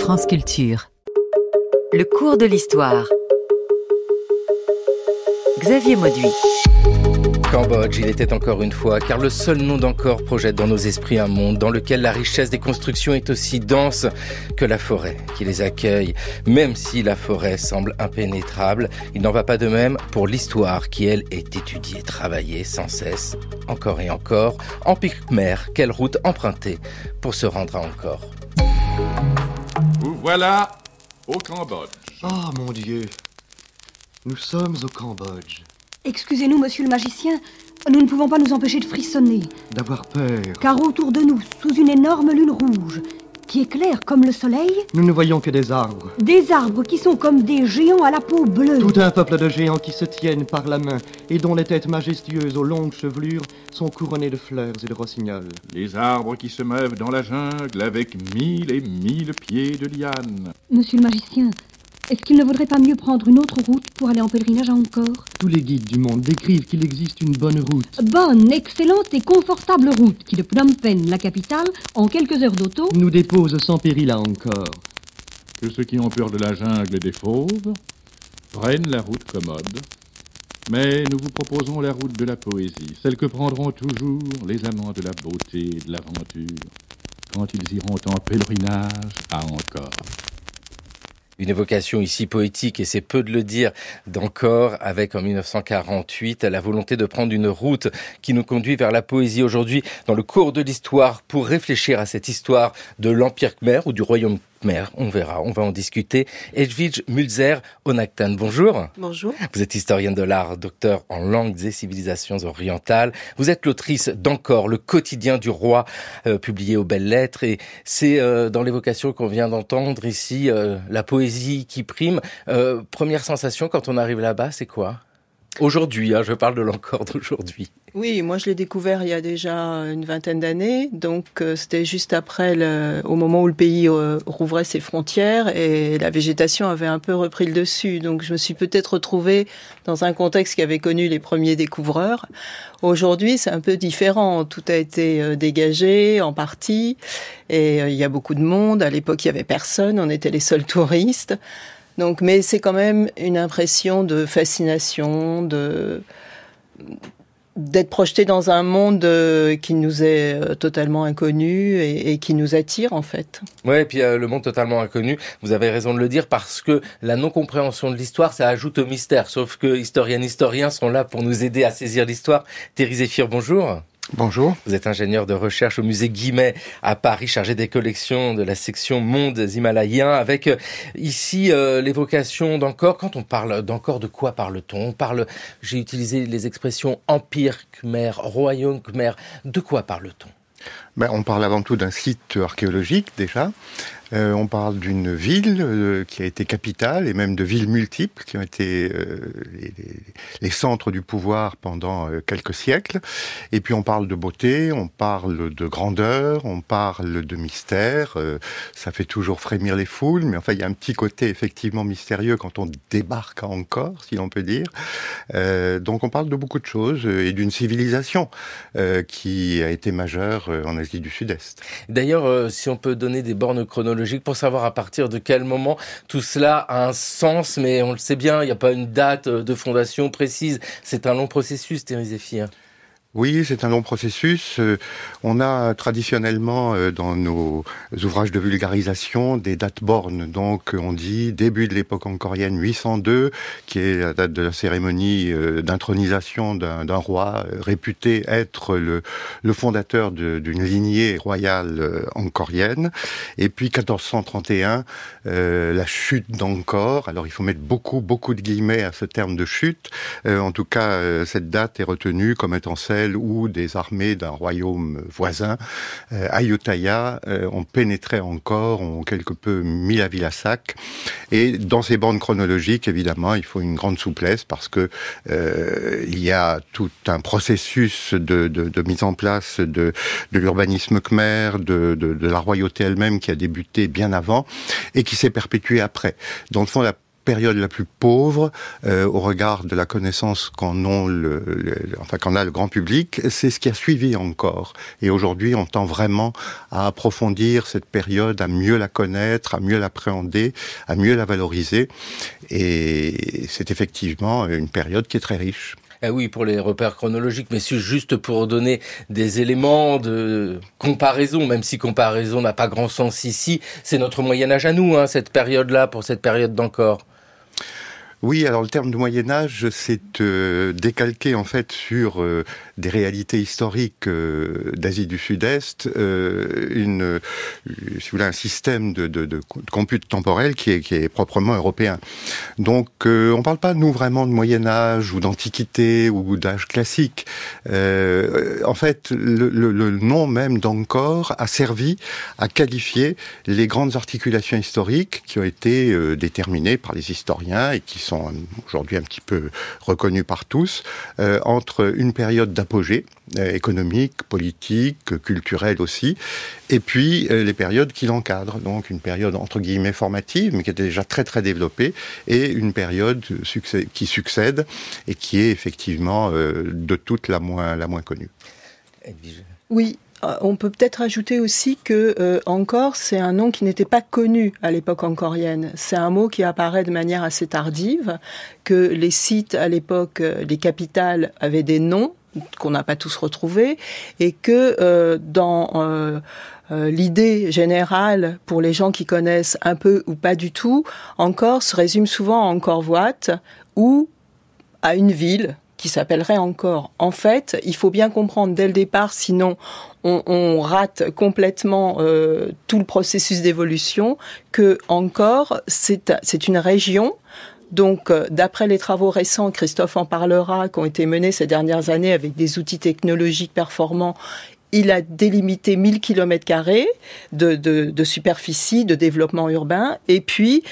France Culture. Le cours de l'histoire. Xavier Mauduit. Cambodge, il était encore une fois, car le seul nom d'Angkor projette dans nos esprits un monde dans lequel la richesse des constructions est aussi dense que la forêt qui les accueille. Même si la forêt semble impénétrable, il n'en va pas de même pour l'histoire qui, elle, est étudiée, travaillée sans cesse, encore et encore. Empire Khmer, quelle route emprunter pour se rendre à Angkor? Vous voilà au Cambodge. Oh mon Dieu, nous sommes au Cambodge. Excusez-nous, monsieur le magicien, nous ne pouvons pas nous empêcher de frissonner. D'avoir peur. Car autour de nous, sous une énorme lune rouge, qui éclaire comme le soleil, Nous ne voyons que des arbres. des arbres qui sont comme des géants à la peau bleue. Tout un peuple de géants qui se tiennent par la main et dont les têtes majestueuses aux longues chevelures sont couronnées de fleurs et de rossignols. Les arbres qui se meuvent dans la jungle avec 1000 et 1000 pieds de lianes. Monsieur le magicien, est-ce qu'il ne vaudrait pas mieux prendre une autre route pour aller en pèlerinage à Angkor? Tous les guides du monde décrivent qu'il existe une bonne route. Bonne, excellente et confortable route qui, de Phnom Penh, la capitale, en quelques heures d'auto, Nous dépose sans péril à Angkor. Que ceux qui ont peur de la jungle et des fauves prennent la route commode. Mais nous vous proposons la route de la poésie, celle que prendront toujours les amants de la beauté et de l'aventure quand ils iront en pèlerinage à Angkor. Une évocation ici poétique, et c'est peu de le dire, d'Angkor, avec en 1948 la volonté de prendre une route qui nous conduit vers la poésie aujourd'hui dans le cours de l'histoire pour réfléchir à cette histoire de l'Empire Khmer ou du Royaume Khmer. On verra, on va en discuter. Edwidge Mulzer Onaktan, bonjour. Bonjour. Vous êtes historienne de l'art, docteur en langues et civilisations orientales. Vous êtes l'autrice d'Angkor, le quotidien du roi, publié aux Belles Lettres. Et c'est dans l'évocation qu'on vient d'entendre ici, la poésie qui prime. Première sensation quand on arrive là-bas, c'est quoi? Aujourd'hui, je parle de l'Angkor d'aujourd'hui. Oui, moi je l'ai découvert il y a déjà une vingtaine d'années, donc c'était juste après, au moment où le pays rouvrait ses frontières et la végétation avait un peu repris le dessus. Donc je me suis peut-être retrouvée dans un contexte qui avait connu les premiers découvreurs. Aujourd'hui, c'est un peu différent. Tout a été dégagé en partie et il y a beaucoup de monde. À l'époque, il y avait personne, on était les seuls touristes. Donc, mais c'est quand même une impression de fascination, d'être projeté dans un monde qui nous est totalement inconnu et qui nous attire en fait. Ouais, et puis le monde totalement inconnu, vous avez raison de le dire, parce que la non-compréhension de l'histoire, ça ajoute au mystère. Sauf que historiens sont là pour nous aider à saisir l'histoire. Thierry Zéphir, bonjour. Bonjour. Vous êtes ingénieur de recherche au musée Guimet à Paris, chargé des collections de la section Mondes Himalayens, avec ici l'évocation d'Angkor. Quand on parle d'Angkor, de quoi parle-t-on? J'ai utilisé les expressions Empire Khmer, Royaume Khmer. De quoi parle-t-on? On parle avant tout d'un site archéologique déjà. On parle d'une ville qui a été capitale et même de villes multiples qui ont été les centres du pouvoir pendant quelques siècles. Et puis on parle de beauté, on parle de grandeur, on parle de mystère. Ça fait toujours frémir les foules, mais enfin il y a un petit côté effectivement mystérieux quand on débarque à Angkor, si l'on peut dire. Donc on parle de beaucoup de choses et d'une civilisation qui a été majeure en Asie du Sud-Est. D'ailleurs, si on peut donner des bornes chronologiques pour savoir à partir de quel moment tout cela a un sens, mais on le sait bien, il n'y a pas une date de fondation précise. C'est un long processus, Thierry Zéphir. Oui, c'est un long processus. On a traditionnellement dans nos ouvrages de vulgarisation des dates bornes. Donc on dit début de l'époque angkorienne 802, qui est la date de la cérémonie d'intronisation d'un roi réputé être le fondateur d'une lignée royale angkorienne. Et puis 1431, la chute d'Angkor. Alors il faut mettre beaucoup de guillemets à ce terme de chute. En tout cas, cette date est retenue comme étant celle où des armées d'un royaume voisin, Ayutthaya, ont pénétré encore, ont quelque peu mis la ville à sac. Et dans ces bandes chronologiques, évidemment, il faut une grande souplesse parce que il y a tout un processus de mise en place de l'urbanisme khmer, de la royauté elle-même qui a débuté bien avant et qui s'est perpétué après. Dans le fond, la période la plus pauvre au regard de la connaissance qu'en a le grand public. C'est ce qui a suivi encore. Et aujourd'hui, on tend vraiment à approfondir cette période, à mieux la connaître, à mieux l'appréhender, à mieux la valoriser. Et c'est effectivement une période qui est très riche. Ah oui, pour les repères chronologiques, mais c'est juste pour donner des éléments de comparaison, même si comparaison n'a pas grand sens ici. C'est notre Moyen-Âge à nous, cette période-là, pour cette période d'Ancor. Oui, alors le terme de Moyen-Âge, c'est décalqué en fait sur des réalités historiques d'Asie du Sud-Est, si vous voulez, un système de compute temporel qui est proprement européen. Donc, on parle pas, nous, vraiment de Moyen-Âge ou d'Antiquité ou d'âge classique. En fait, le nom même d'Ancor a servi à qualifier les grandes articulations historiques qui ont été déterminées par les historiens et qui sont aujourd'hui un petit peu reconnus par tous, entre une période d'apogée économique, politique, culturelle aussi, et puis les périodes qui l'encadrent, donc une période entre guillemets formative, mais qui était déjà très très développée, et une période qui succède et qui est effectivement de toutes la moins connue. Oui. On peut peut-être ajouter aussi que Ancor, c'est un nom qui n'était pas connu à l'époque ancorienne. C'est un mot qui apparaît de manière assez tardive, que les sites à l'époque, les capitales avaient des noms qu'on n'a pas tous retrouvés, et que dans l'idée générale, pour les gens qui connaissent un peu ou pas du tout, Ancor se résume souvent à Angkor-Wat ou à une ville qui s'appellerait Ancor. En fait, il faut bien comprendre dès le départ, sinon on rate complètement tout le processus d'évolution, que Ancor, c'est une région. Donc, d'après les travaux récents, Christophe en parlera, qui ont été menés ces dernières années avec des outils technologiques performants, il a délimité 1000 km² de superficie, de développement urbain. Et puis,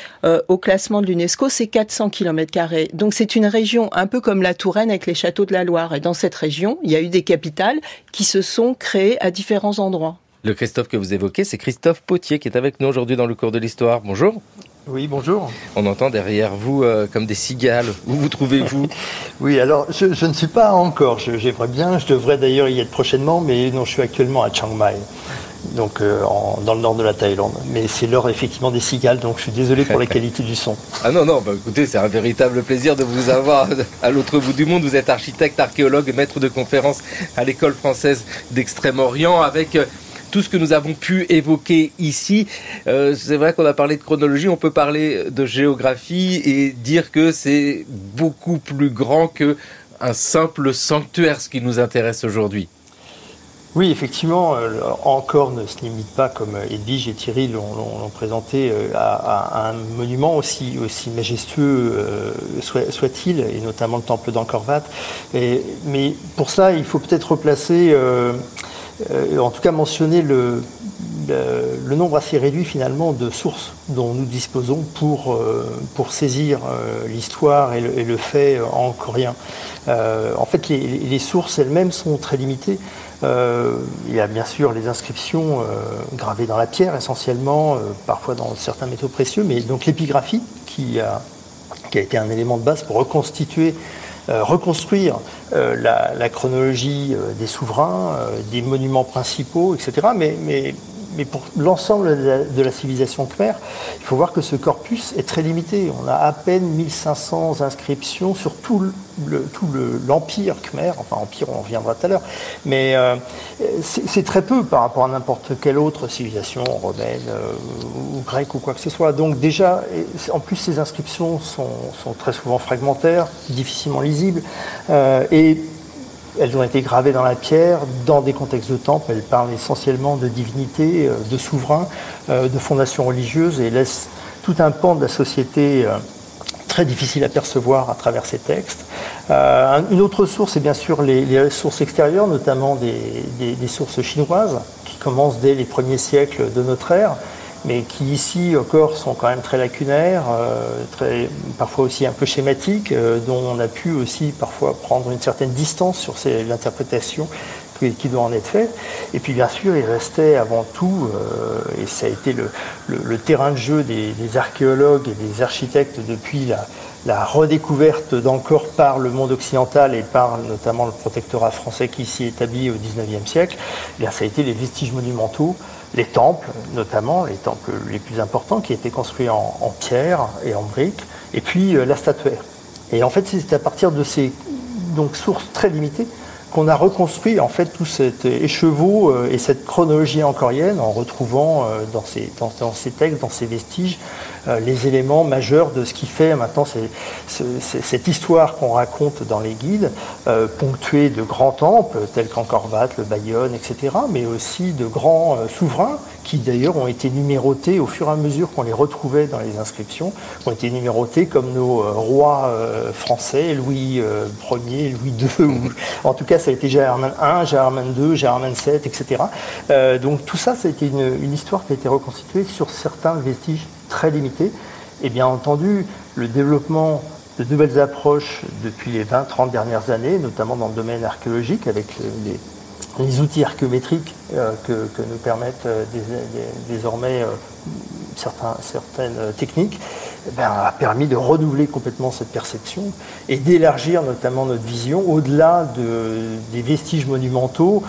au classement de l'UNESCO, c'est 400 km². Donc, c'est une région un peu comme la Touraine avec les châteaux de la Loire. Et dans cette région, il y a eu des capitales qui se sont créées à différents endroits. Le Christophe que vous évoquez, c'est Christophe Potier qui est avec nous aujourd'hui dans le cours de l'histoire. Bonjour. Oui, bonjour. On entend derrière vous comme des cigales. Où vous trouvez-vous? Oui, alors je ne suis pas encore. J'aimerais bien, je devrais d'ailleurs y être prochainement, mais non, je suis actuellement à Chiang Mai, donc dans le nord de la Thaïlande. Mais c'est l'heure effectivement des cigales, donc je suis désolé pour la qualité du son. Ah non, écoutez, c'est un véritable plaisir de vous avoir à l'autre bout du monde. Vous êtes architecte, archéologue et maître de conférences à l'École française d'Extrême-Orient avec tout ce que nous avons pu évoquer ici. C'est vrai qu'on a parlé de chronologie, on peut parler de géographie et dire que c'est beaucoup plus grand qu'un simple sanctuaire, ce qui nous intéresse aujourd'hui. Oui, effectivement, Ancor ne se limite pas, comme Edwige et Thierry l'ont présenté, à un monument aussi majestueux soit-il, et notamment le temple d'Angkor-Wat. Mais pour ça, il faut peut-être replacer... en tout cas mentionner le nombre assez réduit finalement de sources dont nous disposons pour saisir l'histoire et le fait ancorien. En fait, les sources elles-mêmes sont très limitées. Il y a bien sûr les inscriptions gravées dans la pierre essentiellement, parfois dans certains métaux précieux, mais donc l'épigraphie qui a été un élément de base pour reconstruire la chronologie des souverains, des monuments principaux, etc. Mais pour l'ensemble de la civilisation khmer, il faut voir que ce corpus est très limité. On a à peine 1500 inscriptions sur tout l'empire khmer. Enfin, empire, on reviendra tout à l'heure. Mais c'est très peu par rapport à n'importe quelle autre civilisation romaine ou grecque ou quoi que ce soit. Donc déjà, en plus, ces inscriptions sont très souvent fragmentaires, difficilement lisibles. Et elles ont été gravées dans la pierre, dans des contextes de temple. Elles parlent essentiellement de divinités, de souverains, de fondations religieuses et laissent tout un pan de la société très difficile à percevoir à travers ces textes. Une autre source est bien sûr les sources extérieures, notamment des sources chinoises, qui commencent dès les premiers siècles de notre ère, mais qui ici encore sont quand même très lacunaires, parfois aussi un peu schématiques, dont on a pu aussi parfois prendre une certaine distance sur l'interprétation qui doit en être fait. Et puis bien sûr, il restait avant tout, et ça a été le terrain de jeu des archéologues et des architectes depuis la redécouverte d'Angkor par le monde occidental et par notamment le protectorat français qui s'y est établi au XIXe siècle, eh bien, ça a été les vestiges monumentaux, les temples, notamment les temples les plus importants qui étaient construits en pierre et en briques, et puis la statuaire. Et en fait, c'est à partir de ces sources très limitées qu'on a reconstruit en fait tout cet écheveau et cette chronologie angkorienne en retrouvant dans ces textes, dans ces vestiges, les éléments majeurs de ce qui fait maintenant cette histoire qu'on raconte dans les guides, ponctuée de grands temples tels qu'Angkor Wat, le Bayonne, etc., mais aussi de grands souverains qui d'ailleurs ont été numérotés au fur et à mesure qu'on les retrouvait dans les inscriptions, ont été numérotés comme nos rois français, Louis Ier, Louis II, ou en tout cas ça a été Jaherman I, Jaherman II, Jaherman VII, etc. Donc tout ça, ça a été une histoire qui a été reconstituée sur certains vestiges très limités. Et bien entendu, le développement de nouvelles approches depuis les 20-30 dernières années, notamment dans le domaine archéologique, avec les outils archéométriques que nous permettent désormais certaines techniques, a permis de renouveler complètement cette perception et d'élargir notamment notre vision au-delà des vestiges monumentaux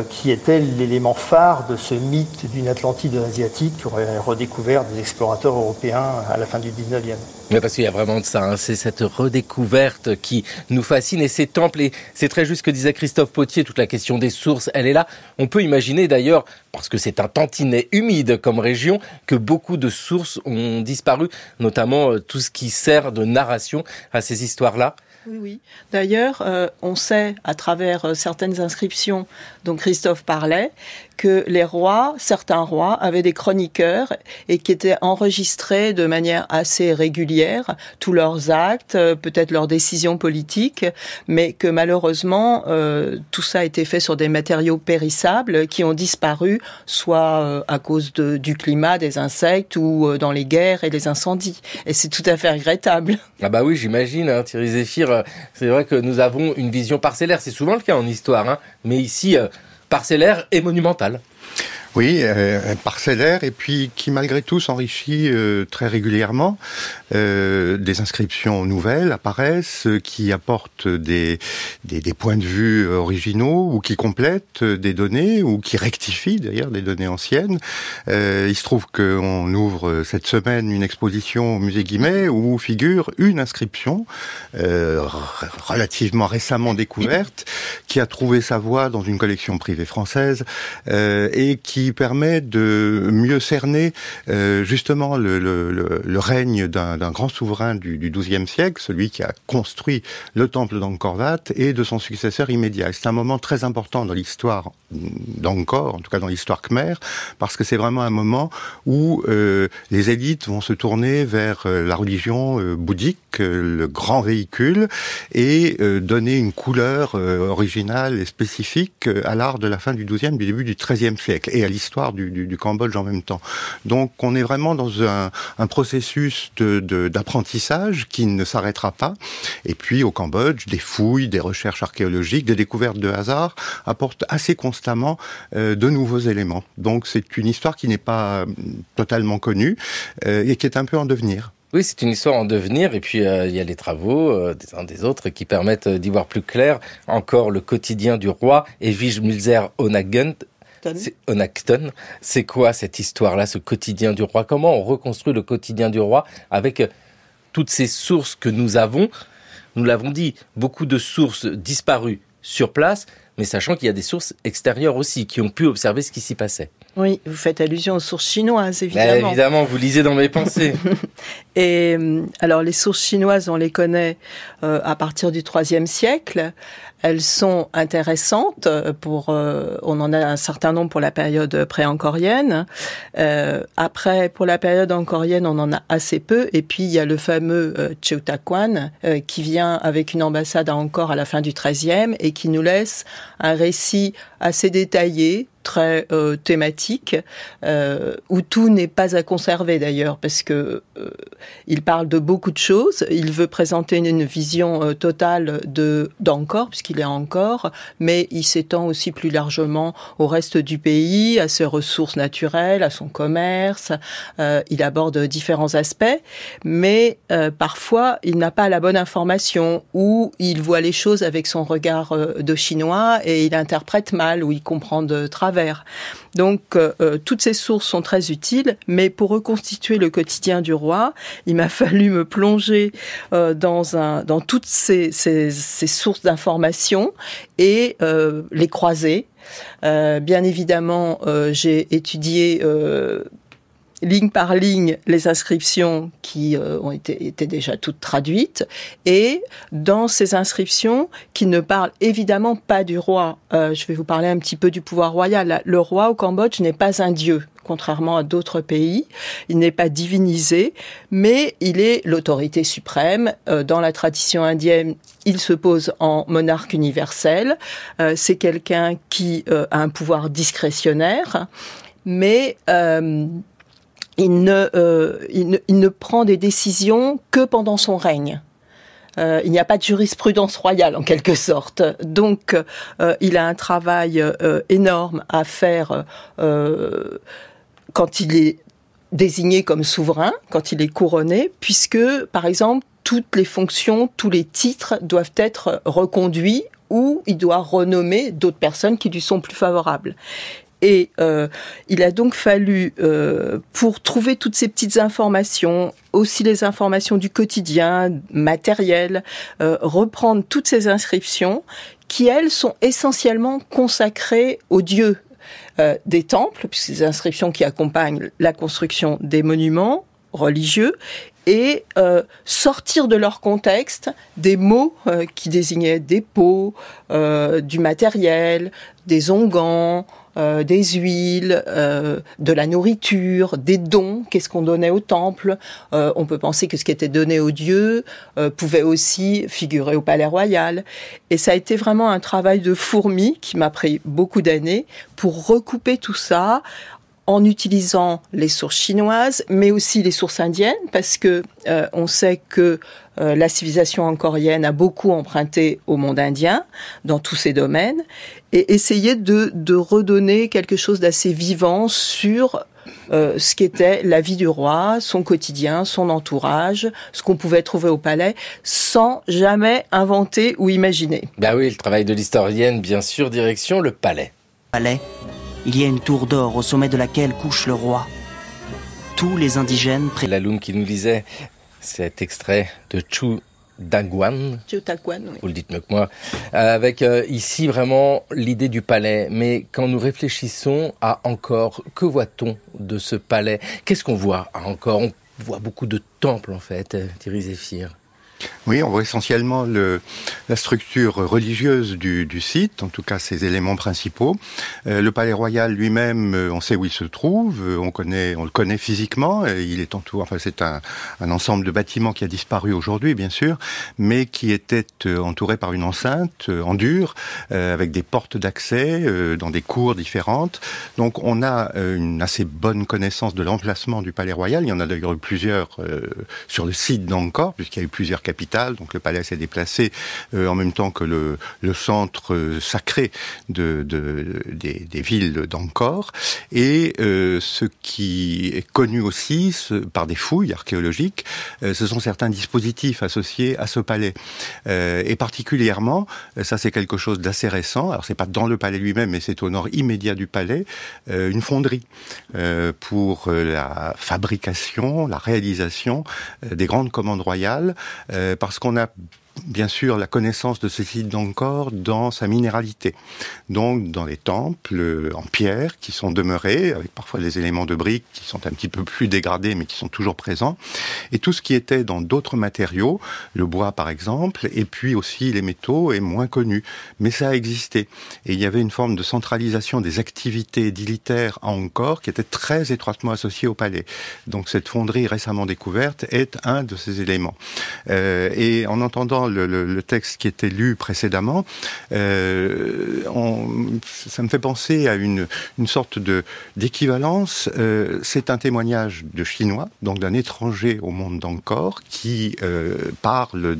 qui étaient l'élément phare de ce mythe d'une Atlantide asiatique qu'auraient redécouvert des explorateurs européens à la fin du 19e. Mais parce qu'il y a vraiment de ça, hein. C'est cette redécouverte qui nous fascine et ces temples, et c'est très juste ce que disait Christophe Pottier, toute la question des sources, elle est là. On peut imaginer d'ailleurs, parce que c'est un tantinet humide comme région, que beaucoup de sources ont disparu, notamment tout ce qui sert de narration à ces histoires-là. Oui. D'ailleurs, on sait à travers certaines inscriptions dont Christophe parlait que les rois, certains rois, avaient des chroniqueurs et qui étaient enregistrés de manière assez régulière, tous leurs actes, peut-être leurs décisions politiques, mais que malheureusement, tout ça a été fait sur des matériaux périssables qui ont disparu, soit à cause du climat, des insectes ou dans les guerres et les incendies. Et c'est tout à fait regrettable. Ah bah oui, j'imagine, hein, Thierry Zéphir, c'est vrai que nous avons une vision parcellaire, c'est souvent le cas en histoire, hein, mais ici, parcellaire et monumentale. Oui, parcellaire, et puis qui malgré tout s'enrichit très régulièrement. Des inscriptions nouvelles apparaissent qui apportent des points de vue originaux ou qui complètent des données ou qui rectifient d'ailleurs des données anciennes. Il se trouve qu'on ouvre cette semaine une exposition au musée Guimet où figure une inscription relativement récemment découverte qui a trouvé sa voie dans une collection privée française et qui permet de mieux cerner justement le règne d'un grand souverain du XIIe siècle, celui qui a construit le temple d'Angkor Wat, et de son successeur immédiat. C'est un moment très important dans l'histoire d'Angkor, en tout cas dans l'histoire khmère, parce que c'est vraiment un moment où les élites vont se tourner vers la religion bouddhique, le grand véhicule, et donner une couleur originale et spécifique à l'art de la fin du XIIe, du début du XIIIe siècle, et à l'histoire du Cambodge en même temps. Donc on est vraiment dans un processus d'apprentissage qui ne s'arrêtera pas. Et puis au Cambodge, des fouilles, des recherches archéologiques, des découvertes de hasard apportent assez constamment de nouveaux éléments. Donc c'est une histoire qui n'est pas totalement connue et qui est un peu en devenir. Oui, c'est une histoire en devenir, et puis il y a les travaux des uns des autres qui permettent d'y voir plus clair. Encore le quotidien du roi, Evij Mulzer Onakton. C'est quoi cette histoire-là, ce quotidien du roi? Comment on reconstruit le quotidien du roi avec toutes ces sources que nous avons? Nous l'avons dit, beaucoup de sources disparues sur place, mais sachant qu'il y a des sources extérieures aussi qui ont pu observer ce qui s'y passait. Oui, vous faites allusion aux sources chinoises, évidemment. Évidemment, vous lisez dans mes pensées. Et alors, les sources chinoises, on les connaît à partir du IIIe siècle. Elles sont intéressantes on en a un certain nombre pour la période pré-angkorienne. Après, pour la période angkorienne, on en a assez peu. Et puis, il y a le fameux Cheotakuan qui vient avec une ambassade à Angkor à la fin du XIIIe et qui nous laisse un récit assez détaillé très thématique, où tout n'est pas à conserver d'ailleurs, parce que il parle de beaucoup de choses. Il veut présenter une vision totale d'Angkor, puisqu'il est à Angkor, mais il s'étend aussi plus largement au reste du pays, à ses ressources naturelles, à son commerce. Il aborde différents aspects, mais parfois il n'a pas la bonne information, ou il voit les choses avec son regard de chinois et il interprète mal, ou il comprend de travers. Donc, toutes ces sources sont très utiles, mais pour reconstituer le quotidien du roi, il m'a fallu me plonger dans toutes ces sources d'informations et les croiser. Bien évidemment, j'ai étudié ligne par ligne les inscriptions qui étaient déjà toutes traduites, et dans ces inscriptions qui ne parlent évidemment pas du roi, je vais vous parler un petit peu du pouvoir royal. Le roi au Cambodge n'est pas un dieu, contrairement à d'autres pays. Il n'est pas divinisé, mais il est l'autorité suprême. Dans la tradition indienne, il se pose en monarque universel. C'est quelqu'un qui a un pouvoir discrétionnaire, mais il ne prend des décisions que pendant son règne. Il n'y a pas de jurisprudence royale en quelque sorte. Donc, il a un travail énorme à faire quand il est désigné comme souverain, quand il est couronné, puisque, par exemple, toutes les fonctions, tous les titres doivent être reconduits, ou il doit renommer d'autres personnes qui lui sont plus favorables. Et il a donc fallu, pour trouver toutes ces petites informations, aussi les informations du quotidien, matériel, reprendre toutes ces inscriptions qui, elles, sont essentiellement consacrées aux dieux des temples, puisque c'est des inscriptions qui accompagnent la construction des monuments religieux, et sortir de leur contexte des mots qui désignaient des pots, du matériel, des onguents, des huiles, de la nourriture, des dons, qu'est-ce qu'on donnait au temple. On peut penser que ce qui était donné aux dieux pouvait aussi figurer au palais royal. Et ça a été vraiment un travail de fourmi qui m'a pris beaucoup d'années pour recouper tout ça en utilisant les sources chinoises, mais aussi les sources indiennes, parce que on sait que la civilisation angkorienne a beaucoup emprunté au monde indien dans tous ces domaines, et essayer de redonner quelque chose d'assez vivant sur ce qu'était la vie du roi, son quotidien, son entourage, ce qu'on pouvait trouver au palais, sans jamais inventer ou imaginer. Bah oui, le travail de l'historienne, bien sûr, direction le palais. Palais. Il y a une tour d'or au sommet de laquelle couche le roi. Tous les indigènes... Laloum qui nous lisait cet extrait de Chu Daguan. Chu Daguan, oui. Vous le dites mieux que moi. Avec ici vraiment l'idée du palais. Mais quand nous réfléchissons à Angkor, que voit-on de ce palais? Qu'est-ce qu'on voit à Angkor? On voit beaucoup de temples en fait, Thierry Zéphyr. Oui, on voit essentiellement la structure religieuse du site, en tout cas ses éléments principaux. Le palais royal lui-même, on sait où il se trouve, on le connaît physiquement. Il est entouré, enfin c'est un ensemble de bâtiments qui a disparu aujourd'hui, bien sûr, mais qui était entouré par une enceinte en dur, avec des portes d'accès dans des cours différentes. Donc on a une assez bonne connaissance de l'emplacement du palais royal. Il y en a d'ailleurs eu plusieurs sur le site d'Angkor, puisqu'il y a eu plusieurs capitales. Donc le palais s'est déplacé en même temps que le centre sacré des villes d'Angkor. Et ce qui est connu aussi par des fouilles archéologiques, ce sont certains dispositifs associés à ce palais. Et particulièrement, ça c'est quelque chose d'assez récent, alors c'est pas dans le palais lui-même, mais c'est au nord immédiat du palais, une fonderie pour la fabrication, la réalisation des grandes commandes royales, parce qu'on a bien sûr la connaissance de ce site d'Angkor dans sa minéralité. Donc dans les temples en pierre qui sont demeurés, avec parfois des éléments de briques qui sont un petit peu plus dégradés mais qui sont toujours présents. Et tout ce qui était dans d'autres matériaux, le bois par exemple, et puis aussi les métaux est moins connu. Mais ça a existé. Et il y avait une forme de centralisation des activités édilitaires à Angkor qui était très étroitement associée au palais. Donc cette fonderie récemment découverte est un de ces éléments. Et en entendant entendant le texte qui était lu précédemment, ça me fait penser à une sorte d'équivalence. C'est un témoignage de Chinois, donc d'un étranger au monde d'Angkor, qui parle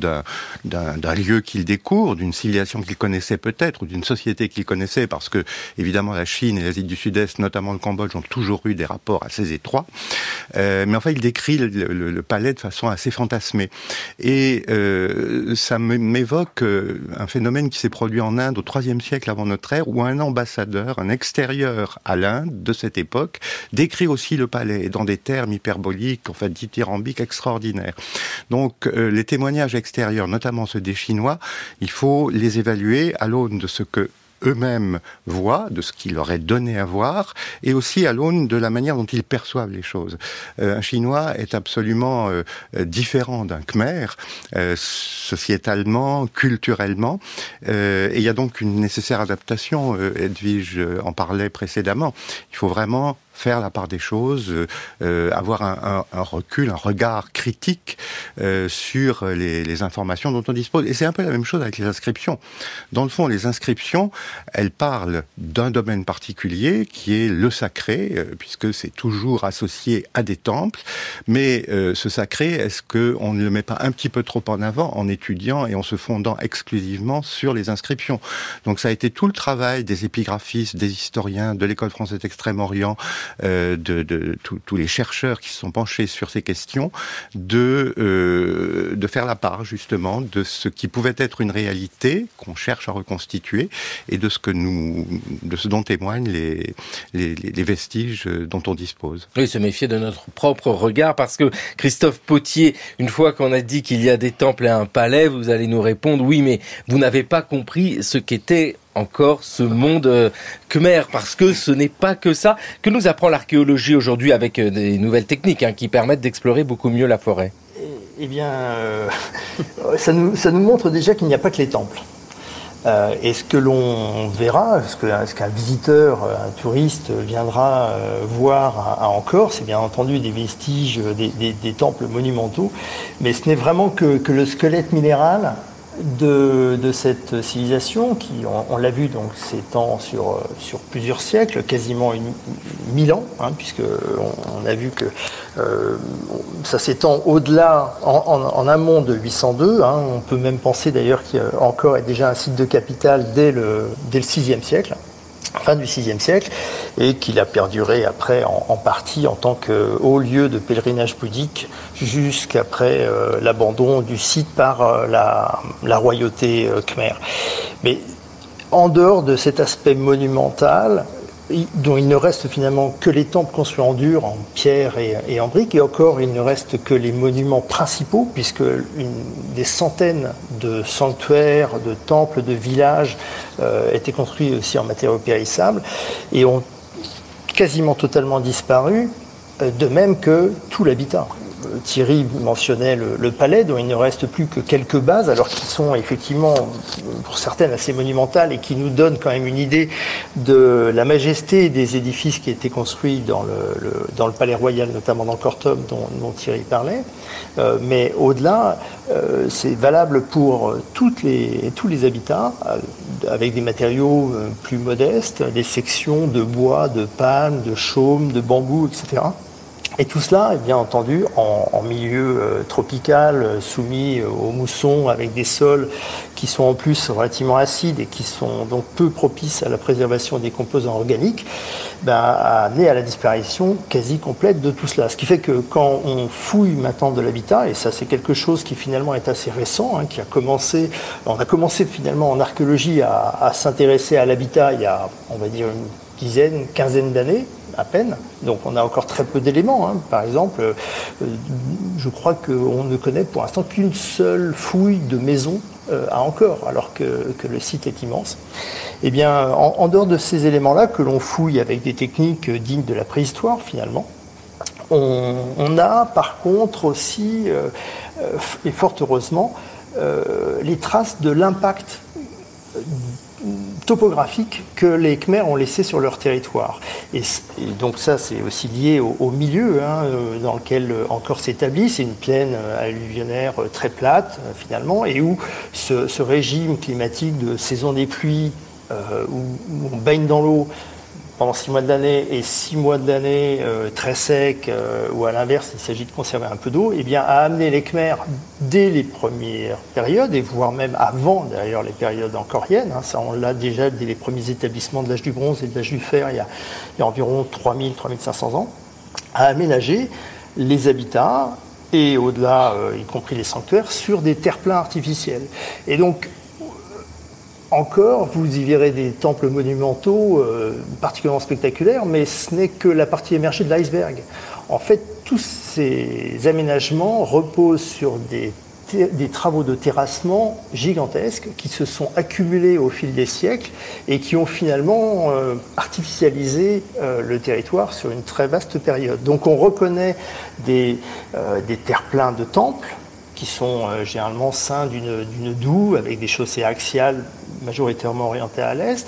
d'un lieu qu'il découvre, d'une civilisation qu'il connaissait peut-être, ou d'une société qu'il connaissait, parce que, évidemment, la Chine et l'Asie du Sud-Est, notamment le Cambodge, ont toujours eu des rapports assez étroits. Mais enfin, il décrit le palais de façon assez fantasmée. Et ça m'évoque un phénomène qui s'est produit en Inde au IIIe siècle avant notre ère, où un ambassadeur, un extérieur à l'Inde de cette époque, décrit aussi le palais dans des termes hyperboliques, en fait dithyrambiques extraordinaires. Donc les témoignages extérieurs, notamment ceux des Chinois, il faut les évaluer à l'aune de ce que eux-mêmes voient, de ce qui leur est donné à voir, et aussi à l'aune de la manière dont ils perçoivent les choses. Un Chinois est absolument différent d'un Khmer, sociétalement, culturellement, et il y a donc une nécessaire adaptation. Edwige en parlait précédemment. Il faut vraiment faire la part des choses, avoir un recul, un regard critique sur les informations dont on dispose. Et c'est un peu la même chose avec les inscriptions. Dans le fond, les inscriptions, elles parlent d'un domaine particulier qui est le sacré, puisque c'est toujours associé à des temples. Mais ce sacré, est-ce qu'on ne le met pas un petit peu trop en avant en étudiant et en se fondant exclusivement sur les inscriptions? Donc ça a été tout le travail des épigraphistes, des historiens, de l'École française d'Extrême-Orient, tous les chercheurs qui se sont penchés sur ces questions, de faire la part justement de ce qui pouvait être une réalité qu'on cherche à reconstituer et de ce dont témoignent les vestiges dont on dispose. Oui, se méfier de notre propre regard, parce que Christophe Pottier, une fois qu'on a dit qu'il y a des temples et un palais, vous allez nous répondre oui, mais vous n'avez pas compris ce qu'était encore ce monde khmer, parce que ce n'est pas que ça que nous apprend l'archéologie aujourd'hui avec des nouvelles techniques qui permettent d'explorer beaucoup mieux la forêt. Eh bien, ça nous montre déjà qu'il n'y a pas que les temples. Et ce que l'on verra, ce qu'un visiteur, un touriste viendra voir à Angkor, c'est bien entendu des vestiges des temples monumentaux, mais ce n'est vraiment que le squelette minéral de cette civilisation qui, on l'a vu, donc s'étend sur plusieurs siècles, quasiment 1000 ans, puisque on a vu que ça s'étend au-delà, en amont de 802. On peut même penser d'ailleurs qu'Angkor est déjà un site de capitale dès le VIe siècle. Fin du VIe siècle, et qu'il a perduré après en partie en tant que haut lieu de pèlerinage bouddhique jusqu'après l'abandon du site par la royauté khmer. Mais en dehors de cet aspect monumental, dont il ne reste finalement que les temples construits en dur, en pierre et en briques, et encore il ne reste que les monuments principaux, puisque des centaines de sanctuaires, de temples, de villages étaient construits aussi en matériaux périssables et ont quasiment totalement disparu, de même que tout l'habitat. Thierry mentionnait le palais, dont il ne reste plus que quelques bases, alors qu'ils sont effectivement, pour certaines, assez monumentales et qui nous donnent quand même une idée de la majesté des édifices qui étaient construits dans le palais royal, notamment dans Kortom, dont Thierry parlait. Mais au-delà, c'est valable pour tous les habitats, avec des matériaux plus modestes, des sections de bois, de palmes, de chaume, de bambou, etc. Et tout cela est bien entendu en milieu tropical, soumis aux moussons, avec des sols qui sont en plus relativement acides et qui sont donc peu propices à la préservation des composants organiques, a amené à la disparition quasi complète de tout cela. Ce qui fait que quand on fouille maintenant de l'habitat, et ça c'est quelque chose qui finalement est assez récent, on a commencé finalement en archéologie à s'intéresser à l'habitat il y a, on va dire, une quinzaine d'années, à peine. Donc on a encore très peu d'éléments. Par exemple, je crois qu'on ne connaît pour l'instant qu'une seule fouille de maison à Angkor, alors que le site est immense. Eh bien, en dehors de ces éléments-là, que l'on fouille avec des techniques dignes de la préhistoire, finalement, on a par contre aussi, et fort heureusement, les traces de l'impact topographiques que les Khmers ont laissés sur leur territoire. Et donc ça, c'est aussi lié au milieu dans lequel Angkor s'établit. C'est une plaine alluvionnaire très plate, finalement, et où ce régime climatique de saison des pluies, où on baigne dans l'eau pendant 6 mois de l'année et 6 mois de l'année très sec, ou à l'inverse, il s'agit de conserver un peu d'eau, eh bien, a amené les Khmers dès les premières périodes, et voire même avant d'ailleurs les périodes angkoriennes, ça on l'a déjà dès les premiers établissements de l'âge du bronze et de l'âge du fer, il y a environ 3000-3500 ans, à aménager les habitats, et au-delà, y compris les sanctuaires, sur des terre-pleins artificiels. Et donc, encore, vous y verrez des temples monumentaux particulièrement spectaculaires, mais ce n'est que la partie émergée de l'iceberg. En fait, tous ces aménagements reposent sur des travaux de terrassement gigantesques qui se sont accumulés au fil des siècles et qui ont finalement artificialisé le territoire sur une très vaste période. Donc on reconnaît des terre-pleins de temples qui sont généralement ceints d'une doue avec des chaussées axiales majoritairement orientées à l'est.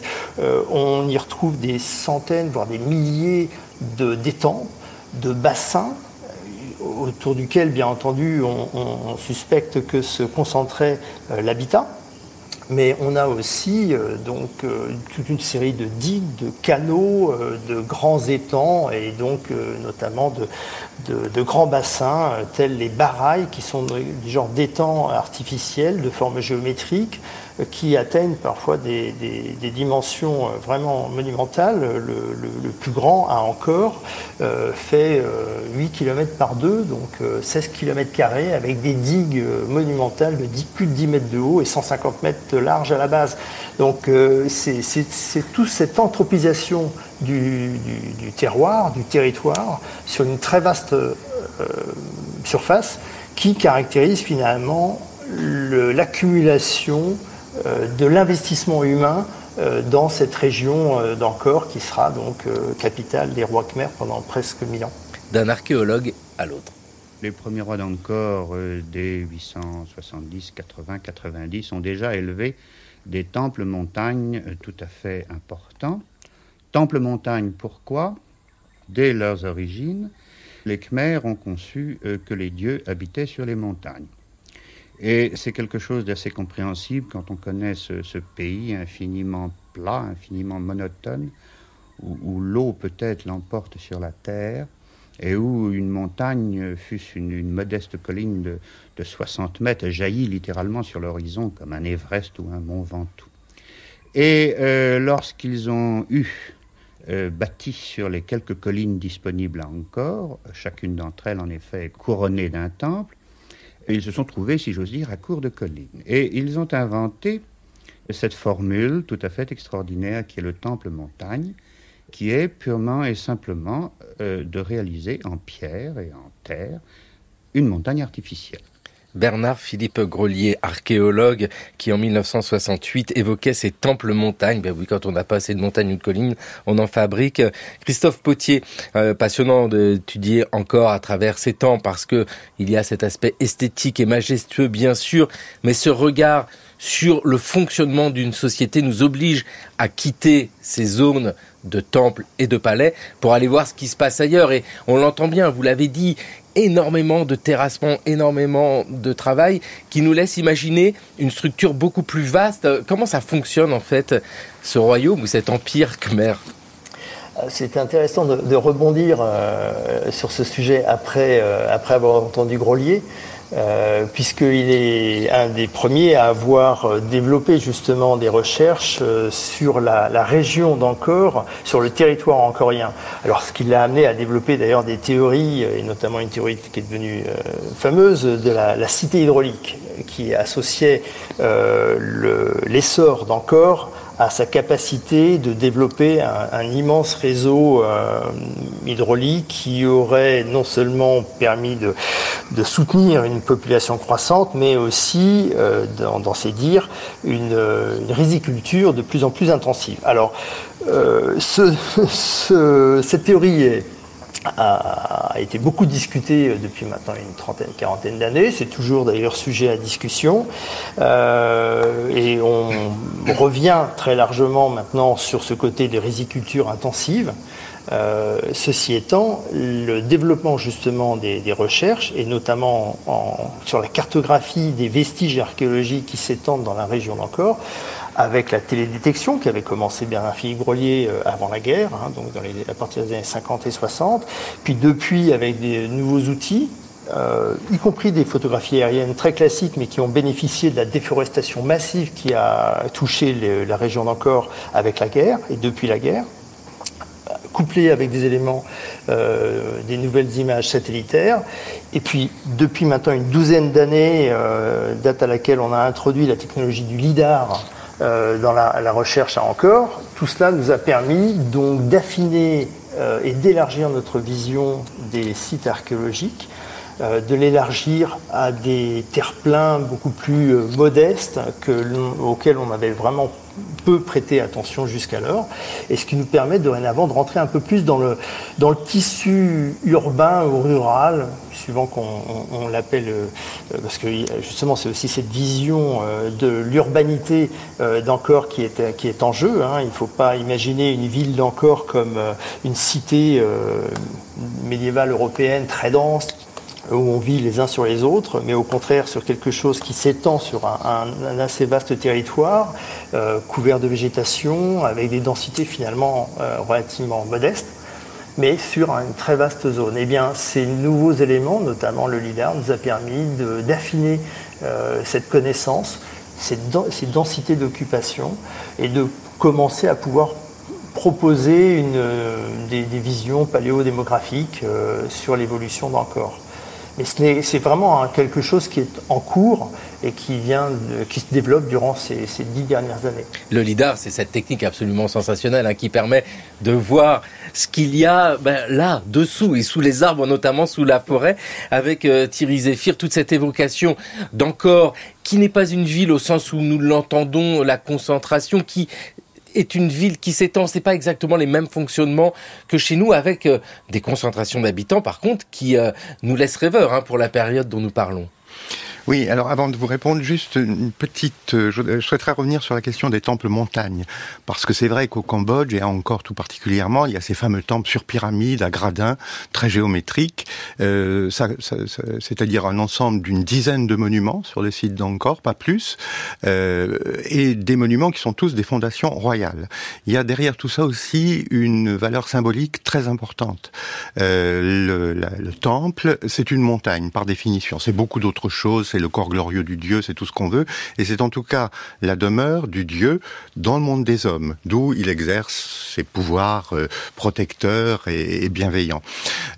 On y retrouve des centaines, voire des milliers d'étangs, de bassins, autour duquel, bien entendu, on suspecte que se concentrait l'habitat. Mais on a aussi toute une série de digues, de canaux, de grands étangs et donc notamment de grands bassins tels les barails qui sont des genres d'étangs artificiels de forme géométrique qui atteignent parfois des dimensions vraiment monumentales. Le plus grand à Angkor fait 8 km par 2, donc 16 km carrés avec des digues monumentales de plus de 10 mètres de haut et 150 mètres de large à la base. Donc c'est toute cette anthropisation du terroir, du territoire, sur une très vaste surface qui caractérise finalement l'accumulation de l'investissement humain dans cette région d'Angkor qui sera donc capitale des rois Khmers pendant presque 1000 ans. D'un archéologue à l'autre. Les premiers rois d'Angkor dès 870, 80, 90 ont déjà élevé des temples montagnes tout à fait importants. Temples montagnes, pourquoi ? Dès leurs origines, les Khmers ont conçu que les dieux habitaient sur les montagnes. Et c'est quelque chose d'assez compréhensible quand on connaît ce pays infiniment plat, infiniment monotone, où l'eau peut-être l'emporte sur la terre, et où une montagne, fût-ce une modeste colline de 60 mètres, jaillit littéralement sur l'horizon comme un Everest ou un mont Ventoux. Et lorsqu'ils ont bâti sur les quelques collines disponibles à Angkor, chacune d'entre elles en effet couronnée d'un temple, et ils se sont trouvés, si j'ose dire, à court de collines. Et ils ont inventé cette formule tout à fait extraordinaire qui est le temple montagne, qui est purement et simplement de réaliser en pierre et en terre une montagne artificielle. Bernard-Philippe Grolier, archéologue, qui en 1968 évoquait ces temples montagnes. Ben oui, quand on n'a pas assez de montagnes ou de collines, on en fabrique. Christophe Potier, passionnant d'étudier encore à travers ces temps, parce que il y a cet aspect esthétique et majestueux, bien sûr, mais ce regard sur le fonctionnement d'une société nous oblige à quitter ces zones de temples et de palais pour aller voir ce qui se passe ailleurs. Et on l'entend bien, vous l'avez dit, énormément de terrassement, énormément de travail qui nous laisse imaginer une structure beaucoup plus vaste. Comment ça fonctionne en fait, ce royaume ou cet empire khmer ? C'est intéressant de rebondir sur ce sujet après avoir entendu Grolier. Puisqu'il est un des premiers à avoir développé justement des recherches sur la région d'Angkor, sur le territoire angkorien. Alors ce qui l'a amené à développer d'ailleurs des théories, et notamment une théorie qui est devenue fameuse, de la cité hydraulique, qui associait l'essor d'Angkor à sa capacité de développer un immense réseau hydraulique qui aurait non seulement permis de soutenir une population croissante, mais aussi, dans ses dires, une riziculture de plus en plus intensive. Alors, cette théorie a été beaucoup discuté depuis maintenant une quarantaine d'années. C'est toujours d'ailleurs sujet à discussion. Et on revient très largement maintenant sur ce côté des rizicultures intensives. Ceci étant, le développement justement des recherches, et notamment sur la cartographie des vestiges archéologiques qui s'étendent dans la région d'Ancor, avec la télédétection qui avait commencé bien à Philippe Grolier avant la guerre, donc à partir des années 50 et 60, puis depuis avec des nouveaux outils, y compris des photographies aériennes très classiques, mais qui ont bénéficié de la déforestation massive qui a touché la région d'Ancor avec la guerre et depuis la guerre, couplé avec des éléments, des nouvelles images satellitaires. Et puis, depuis maintenant une douzaine d'années, date à laquelle on a introduit la technologie du LIDAR dans la recherche à Ancor, tout cela nous a permis donc d'affiner et d'élargir notre vision des sites archéologiques, de l'élargir à des terre-pleins beaucoup plus modestes auxquels on avait vraiment peu prêté attention jusqu'alors, et ce qui nous permet dorénavant de rentrer un peu plus dans le tissu urbain ou rural, suivant qu'on l'appelle, parce que justement c'est aussi cette vision de l'urbanité d'Ancor qui est en jeu. Il ne faut pas imaginer une ville d'Ancor comme une cité médiévale européenne très dense, où on vit les uns sur les autres, mais au contraire sur quelque chose qui s'étend sur un assez vaste territoire, couvert de végétation, avec des densités finalement relativement modestes, mais sur une très vaste zone. Eh bien, ces nouveaux éléments, notamment le LIDAR, nous a permis d'affiner cette connaissance, ces densités d'occupation, et de commencer à pouvoir proposer des visions paléodémographiques sur l'évolution d'Ancor. Mais c'est vraiment quelque chose qui est en cours et qui se développe durant ces 10 dernières années. Le LIDAR, c'est cette technique absolument sensationnelle qui permet de voir ce qu'il y a là, dessous et sous les arbres, notamment sous la forêt, avec Thierry Zéphyr, toute cette évocation d'Ancor, qui n'est pas une ville au sens où nous l'entendons, la concentration, qui est une ville qui s'étend. C'est pas exactement les mêmes fonctionnements que chez nous, avec des concentrations d'habitants, par contre, qui nous laissent rêveurs pour la période dont nous parlons. Oui, alors avant de vous répondre, juste une petite... je souhaiterais revenir sur la question des temples montagnes, parce que c'est vrai qu'au Cambodge, et à Angkor tout particulièrement, il y a ces fameux temples sur pyramide, à gradins, très géométriques, c'est-à-dire un ensemble d'une dizaine de monuments sur le site d'Angkor, pas plus, et des monuments qui sont tous des fondations royales. Il y a derrière tout ça aussi une valeur symbolique très importante. Le temple, c'est une montagne, par définition. C'est beaucoup d'autres choses, c'est le corps glorieux du Dieu, c'est tout ce qu'on veut, et c'est en tout cas la demeure du Dieu dans le monde des hommes, d'où il exerce ses pouvoirs protecteurs et bienveillants.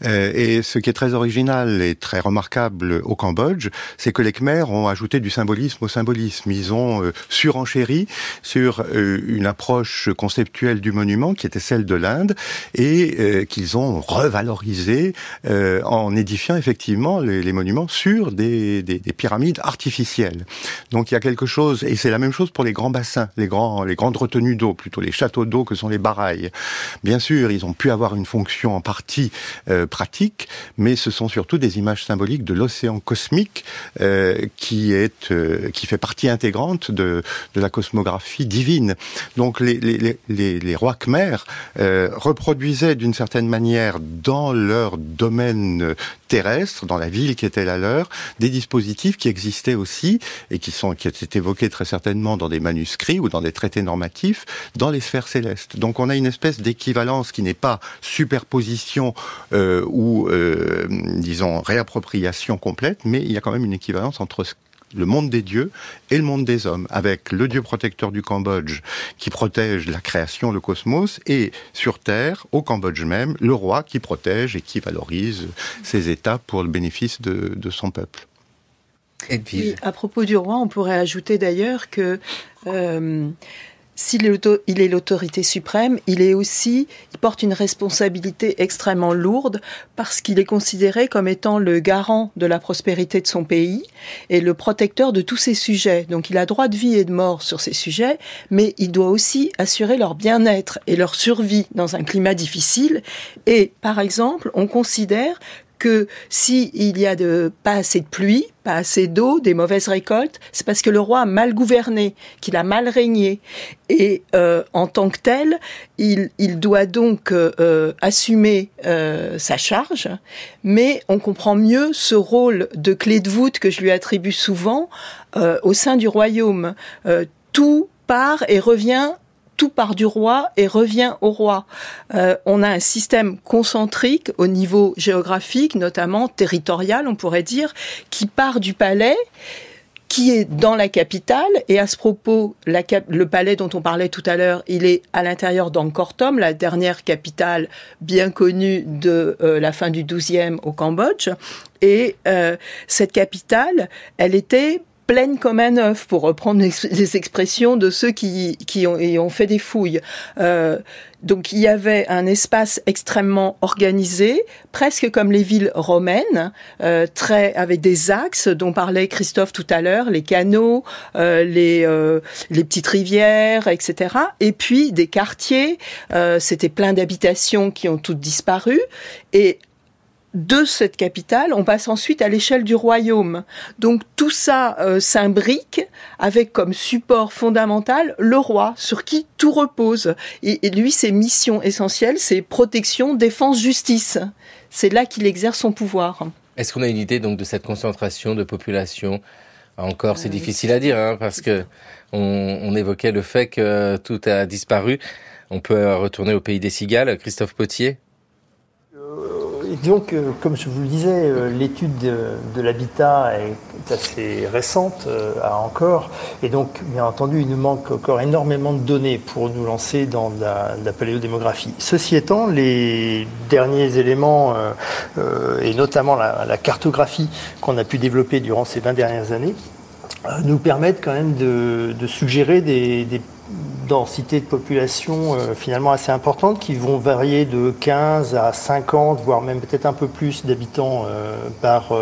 Et ce qui est très original et très remarquable au Cambodge, c'est que les Khmers ont ajouté du symbolisme au symbolisme. Ils ont surenchéri sur une approche conceptuelle du monument qui était celle de l'Inde, et qu'ils ont revalorisé en édifiant effectivement les monuments sur des pyramides artificielles. Donc il y a quelque chose, et c'est la même chose pour les grands bassins, les grandes retenues d'eau, plutôt les châteaux d'eau que sont les barailles. Bien sûr, ils ont pu avoir une fonction en partie pratique, mais ce sont surtout des images symboliques de l'océan cosmique qui fait partie intégrante de la cosmographie divine. Donc les rois Khmers reproduisaient d'une certaine manière dans leur domaine terrestre, dans la ville qui était la leur, des dispositifs qui existaient aussi et qui étaient évoqués très certainement dans des manuscrits ou dans des traités normatifs dans les sphères célestes. Donc on a une espèce d'équivalence qui n'est pas superposition ou disons réappropriation complète, mais il y a quand même une équivalence entre le monde des dieux et le monde des hommes, avec le dieu protecteur du Cambodge qui protège la création, le cosmos, et sur Terre, au Cambodge même, le roi qui protège et qui valorise ses États pour le bénéfice de son peuple. Et puis, à propos du roi, on pourrait ajouter d'ailleurs que s'il est l'autorité suprême, il porte une responsabilité extrêmement lourde parce qu'il est considéré comme étant le garant de la prospérité de son pays et le protecteur de tous ses sujets. Donc il a droit de vie et de mort sur ces sujets, mais il doit aussi assurer leur bien-être et leur survie dans un climat difficile. Et par exemple, on considère que s'il y a pas assez de pluie, pas assez d'eau, des mauvaises récoltes, c'est parce que le roi a mal gouverné, qu'il a mal régné. Et en tant que tel, il doit donc assumer sa charge, mais on comprend mieux ce rôle de clé de voûte que je lui attribue souvent au sein du royaume. Tout part et revient. Tout part du roi et revient au roi. On a un système concentrique au niveau géographique, notamment territorial, on pourrait dire, qui part du palais, qui est dans la capitale. Et à ce propos, le palais dont on parlait tout à l'heure, il est à l'intérieur d'Angkor Thom, la dernière capitale bien connue de la fin du XIIe au Cambodge. Et cette capitale, elle était pleine comme un œuf, pour reprendre les expressions de ceux qui ont fait des fouilles. Donc il y avait un espace extrêmement organisé, presque comme les villes romaines, avec des axes dont parlait Christophe tout à l'heure, les canaux, les petites rivières, etc. Et puis des quartiers, c'était plein d'habitations qui ont toutes disparu. Et de cette capitale, on passe ensuite à l'échelle du royaume. Donc tout ça s'imbrique avec comme support fondamental le roi, sur qui tout repose. Et lui, ses missions essentielles, c'est protection, défense, justice. C'est là qu'il exerce son pouvoir. Est-ce qu'on a une idée donc de cette concentration de population ? Encore, c'est difficile à dire, hein, parce que on évoquait le fait que tout a disparu. On peut retourner au pays des cigales. Christophe Potier ? Disons que, comme je vous le disais, l'étude de l'habitat est assez récente encore, et donc, bien entendu, il nous manque encore énormément de données pour nous lancer dans la paléodémographie. Ceci étant, les derniers éléments, et notamment la cartographie qu'on a pu développer durant ces 20 dernières années, nous permettent quand même de suggérer des densités de population finalement assez importantes qui vont varier de 15 à 50, voire même peut-être un peu plus d'habitants par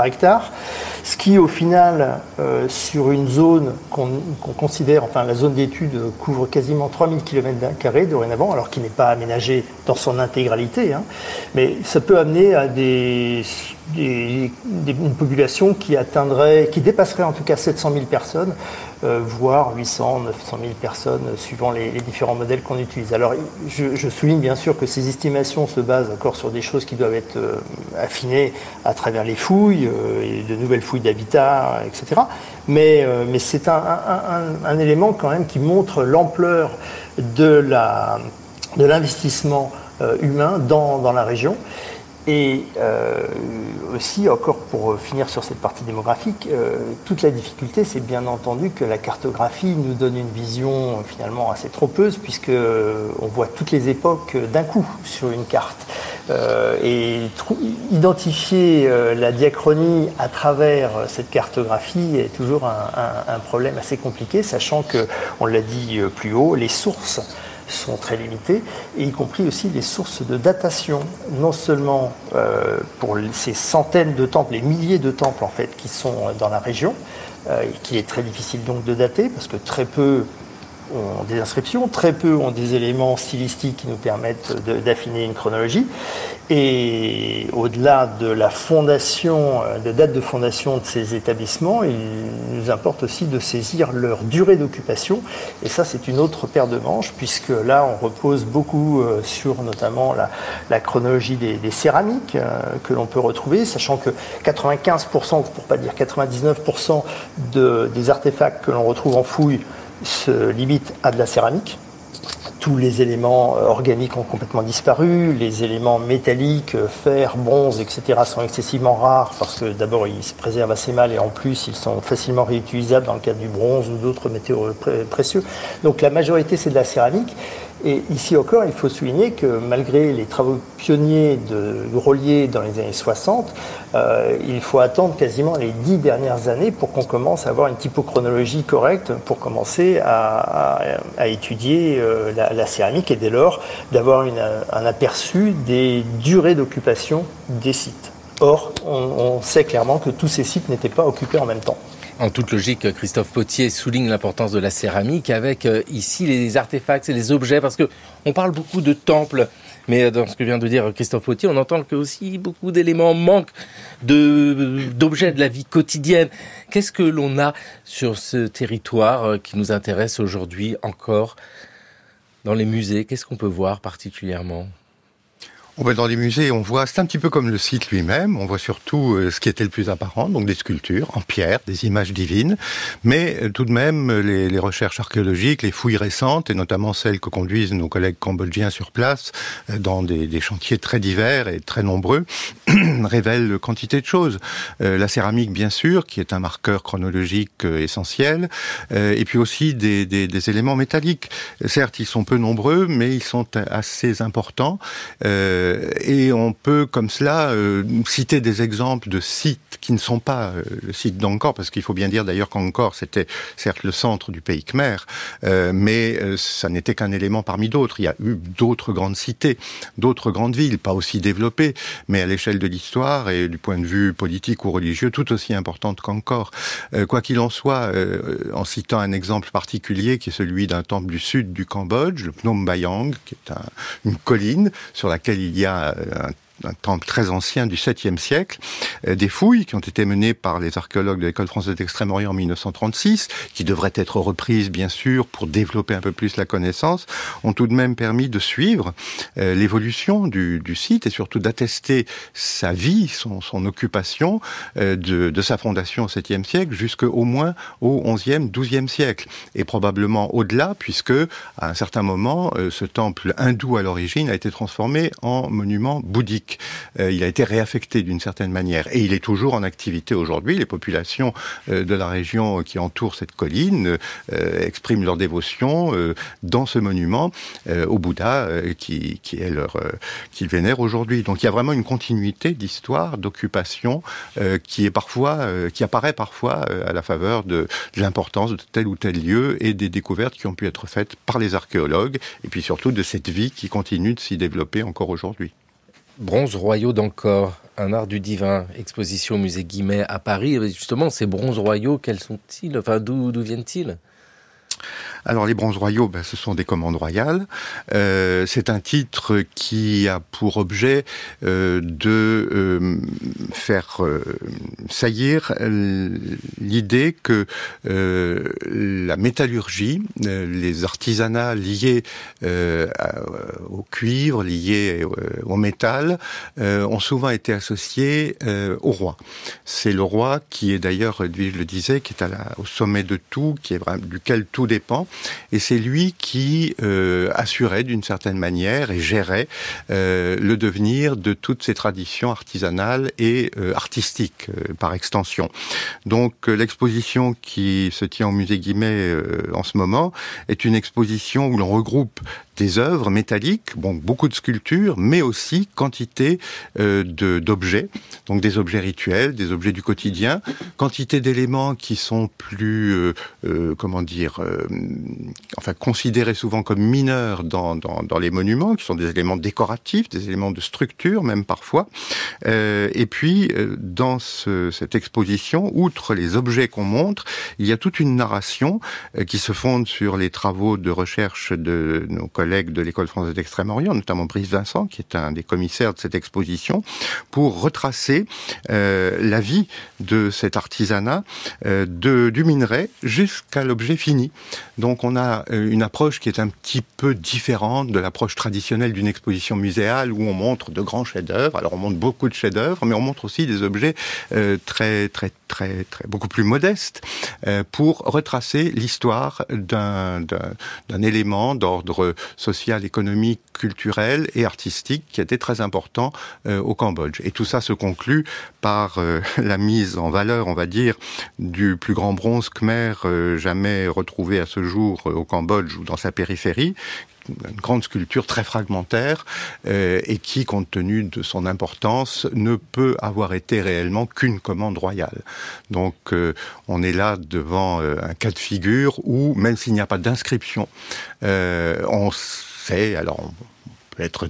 hectare. Ce qui au final, sur une zone qu'on considère, enfin la zone d'étude couvre quasiment 3000 km² dorénavant, alors qu'il n'est pas aménagé dans son intégralité, hein, mais ça peut amener à une population qui dépasserait en tout cas 700 000 personnes, voire 800, 900 000 personnes, suivant les différents modèles qu'on utilise. Alors, je souligne bien sûr que ces estimations se basent encore sur des choses qui doivent être affinées à travers les fouilles, et de nouvelles fouilles d'habitat, etc. Mais c'est un élément quand même qui montre l'ampleur de l'investissement humain dans la région. Et aussi, encore pour finir sur cette partie démographique, toute la difficulté, c'est bien entendu que la cartographie nous donne une vision finalement assez trompeuse, puisque on voit toutes les époques d'un coup sur une carte. Et identifier la diachronie à travers cette cartographie est toujours un problème assez compliqué, sachant que, on l'a dit plus haut, les sources sont très limitées, et y compris aussi les sources de datation, non seulement pour ces centaines de temples, les milliers de temples en fait qui sont dans la région, qu'il est très difficile donc de dater, parce que très peu ont des inscriptions, très peu ont des éléments stylistiques qui nous permettent d'affiner une chronologie. Et au-delà de la fondation, de date de fondation de ces établissements, il nous importe aussi de saisir leur durée d'occupation. Et ça, c'est une autre paire de manches, puisque là, on repose beaucoup sur notamment la chronologie des céramiques que l'on peut retrouver, sachant que 95%, pour pas dire 99% des artefacts que l'on retrouve en fouille se limite à de la céramique. Tous les éléments organiques ont complètement disparu, les éléments métalliques, fer, bronze, etc. sont excessivement rares parce que d'abord ils se préservent assez mal et en plus ils sont facilement réutilisables dans le cadre du bronze ou d'autres métaux précieux. Donc la majorité c'est de la céramique Et ici encore, il faut souligner que malgré les travaux pionniers de Rollier dans les années 60, il faut attendre quasiment les 10 dernières années pour qu'on commence à avoir une typochronologie correcte, pour commencer à étudier la céramique et dès lors d'avoir un aperçu des durées d'occupation des sites. Or, on sait clairement que tous ces sites n'étaient pas occupés en même temps. En toute logique, Christophe Pottier souligne l'importance de la céramique avec ici les artefacts et les objets, parce que on parle beaucoup de temples, mais dans ce que vient de dire Christophe Pottier, on entend que aussi beaucoup d'éléments manquent d'objets de la vie quotidienne. Qu'est-ce que l'on a sur ce territoire qui nous intéresse aujourd'hui encore dans les musées? Qu'est-ce qu'on peut voir particulièrement ? Dans les musées, on voit, c'est un petit peu comme le site lui-même, on voit surtout ce qui était le plus apparent, donc des sculptures en pierre, des images divines, mais tout de même les recherches archéologiques, les fouilles récentes, et notamment celles que conduisent nos collègues cambodgiens sur place, dans des chantiers très divers et très nombreux, révèlent quantité de choses. La céramique, bien sûr, qui est un marqueur chronologique essentiel, et puis aussi des éléments métalliques. Certes, ils sont peu nombreux, mais ils sont assez importants, et on peut comme cela citer des exemples de sites qui ne sont pas le site d'Angkor, parce qu'il faut bien dire d'ailleurs qu'Angkor c'était certes le centre du pays khmer, mais ça n'était qu'un élément parmi d'autres. Il y a eu d'autres grandes cités, d'autres grandes villes, pas aussi développées, mais à l'échelle de l'histoire et du point de vue politique ou religieux, tout aussi importantes qu'Angkor. Quoi qu'il en soit, en citant un exemple particulier qui est celui d'un temple du sud du Cambodge, le Phnom Bayang, qui est une colline sur laquelle il y a un temple très ancien du 7e siècle, des fouilles qui ont été menées par les archéologues de l'École française d'Extrême-Orient en 1936, qui devraient être reprises bien sûr pour développer un peu plus la connaissance, ont tout de même permis de suivre l'évolution du site et surtout d'attester sa vie, son occupation de sa fondation au 7e siècle jusqu'au moins au 11e, 12e siècle et probablement au-delà, puisque à un certain moment ce temple hindou à l'origine a été transformé en monument bouddhique. Il a été réaffecté d'une certaine manière et il est toujours en activité aujourd'hui. Les populations de la région qui entourent cette colline expriment leur dévotion dans ce monument au Bouddha qu'ils vénèrent aujourd'hui. Donc il y a vraiment une continuité d'histoire, d'occupation qui apparaît parfois à la faveur de l'importance de tel ou tel lieu et des découvertes qui ont pu être faites par les archéologues et puis surtout de cette vie qui continue de s'y développer encore aujourd'hui. Bronzes royaux d'Angkor, un art du divin, exposition au musée Guimet à Paris. Justement, ces bronzes royaux, quels sont-ils ? Enfin, d'où viennent-ils ? Alors les bronzes royaux, ce sont des commandes royales. C'est un titre qui a pour objet de faire saillir l'idée que la métallurgie, les artisanats liés au cuivre, liés au métal, ont souvent été associés au roi. C'est le roi qui est d'ailleurs, je le disais, qui est au sommet de tout, duquel tout dépend. Et c'est lui qui assurait d'une certaine manière et gérait le devenir de toutes ces traditions artisanales et artistiques par extension. Donc l'exposition qui se tient au musée Guimet en ce moment est une exposition où l'on regroupe des œuvres métalliques, beaucoup de sculptures, mais aussi quantité d'objets, donc des objets rituels, des objets du quotidien, quantité d'éléments qui sont plus, considérés souvent comme mineurs dans les monuments, qui sont des éléments décoratifs, des éléments de structure même parfois. Et puis, dans cette exposition, outre les objets qu'on montre, il y a toute une narration qui se fonde sur les travaux de recherche de nos collègues de l'École française d'Extrême-Orient, notamment Brice Vincent, qui est un des commissaires de cette exposition, pour retracer la vie de cet artisanat, du minerai jusqu'à l'objet fini. Donc on a une approche qui est un petit peu différente de l'approche traditionnelle d'une exposition muséale où on montre de grands chefs-d'œuvre. Alors on montre beaucoup de chefs-d'œuvre, mais on montre aussi des objets beaucoup plus modestes pour retracer l'histoire d'un élément d'ordre social, économique, culturel et artistique qui était très important au Cambodge. Et tout ça se conclut par la mise en valeur, on va dire, du plus grand bronze khmer jamais retrouvé à ce jour au Cambodge ou dans sa périphérie, une grande sculpture très fragmentaire et qui, compte tenu de son importance, ne peut avoir été réellement qu'une commande royale. Donc on est là devant un cas de figure où, même s'il n'y a pas d'inscription, on sait, alors on peut être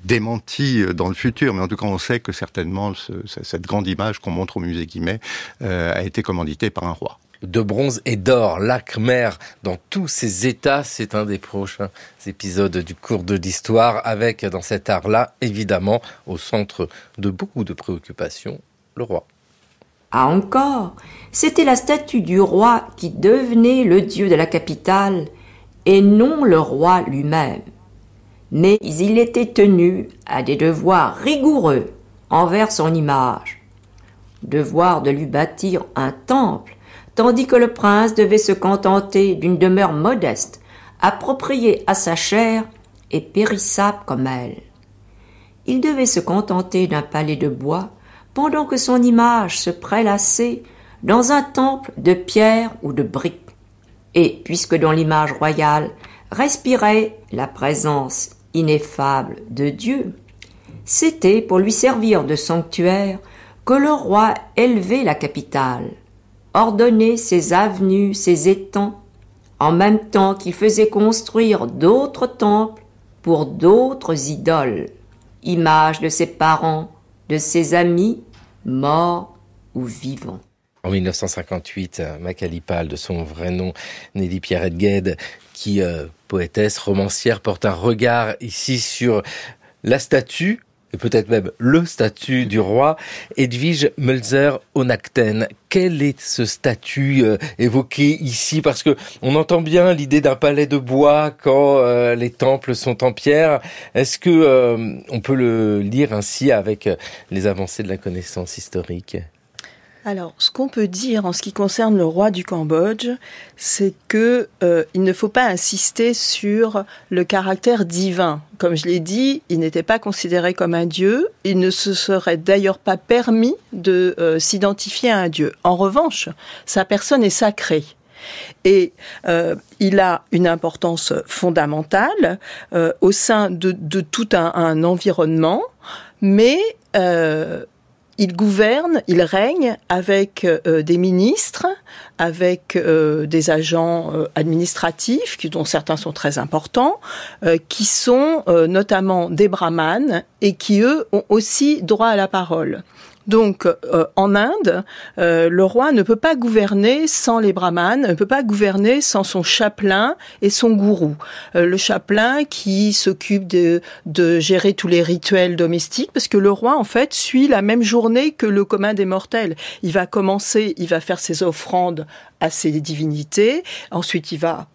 démenti dans le futur, mais en tout cas on sait que certainement cette grande image qu'on montre au musée Guimet a été commanditée par un roi. De bronze et d'or, la Khmer dans tous ses états, c'est un des prochains épisodes du cours de l'histoire, avec dans cet art-là, évidemment, au centre de beaucoup de préoccupations, le roi. À Angkor, c'était la statue du roi qui devenait le dieu de la capitale et non le roi lui-même. Mais il était tenu à des devoirs rigoureux envers son image. Devoir de lui bâtir un temple, tandis que le prince devait se contenter d'une demeure modeste, appropriée à sa chair et périssable comme elle. Il devait se contenter d'un palais de bois, pendant que son image se prélassait dans un temple de pierre ou de briques. Et puisque dans l'image royale respirait la présence ineffable de Dieu, c'était pour lui servir de sanctuaire que le roi élevait la capitale, ordonnait ses avenues, ses étangs, en même temps qu'il faisait construire d'autres temples pour d'autres idoles, images de ses parents, de ses amis, morts ou vivants. En 1958, Macaulay Pal, de son vrai nom, Nelly Pierrette Gued, qui, poétesse, romancière, porte un regard ici sur la statue, et peut-être même le statut du roi, Hedwige Mölzer-Onakten. Quel est ce statut évoqué ici? Parce que on entend bien l'idée d'un palais de bois quand les temples sont en pierre. Est-ce que on peut le lire ainsi avec les avancées de la connaissance historique? Alors, ce qu'on peut dire en ce qui concerne le roi du Cambodge, c'est que il ne faut pas insister sur le caractère divin. Comme je l'ai dit, il n'était pas considéré comme un dieu. Il ne se serait d'ailleurs pas permis de s'identifier à un dieu. En revanche, sa personne est sacrée. Et il a une importance fondamentale au sein de tout un environnement, mais il gouverne, il règne avec des ministres, avec des agents administratifs, dont certains sont très importants, qui sont notamment des brahmanes et qui, eux, ont aussi droit à la parole. Donc, en Inde, le roi ne peut pas gouverner sans les brahmanes, ne peut pas gouverner sans son chapelain et son gourou. Le chapelain qui s'occupe de gérer tous les rituels domestiques, parce que le roi, en fait, suit la même journée que le commun des mortels. Il va faire ses offrandes à ses divinités, ensuite il va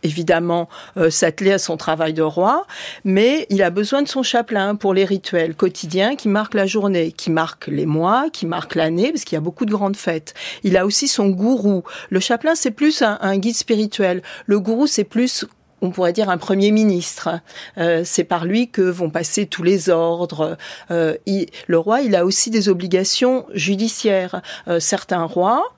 évidemment s'atteler à son travail de roi, mais il a besoin de son chapelain pour les rituels quotidiens qui marquent la journée, qui marquent les mois, qui marquent l'année, parce qu'il y a beaucoup de grandes fêtes. Il a aussi son gourou. Le chapelain, c'est plus un guide spirituel. Le gourou, c'est plus, on pourrait dire, un premier ministre. C'est par lui que vont passer tous les ordres. Le roi, il a aussi des obligations judiciaires. Certains rois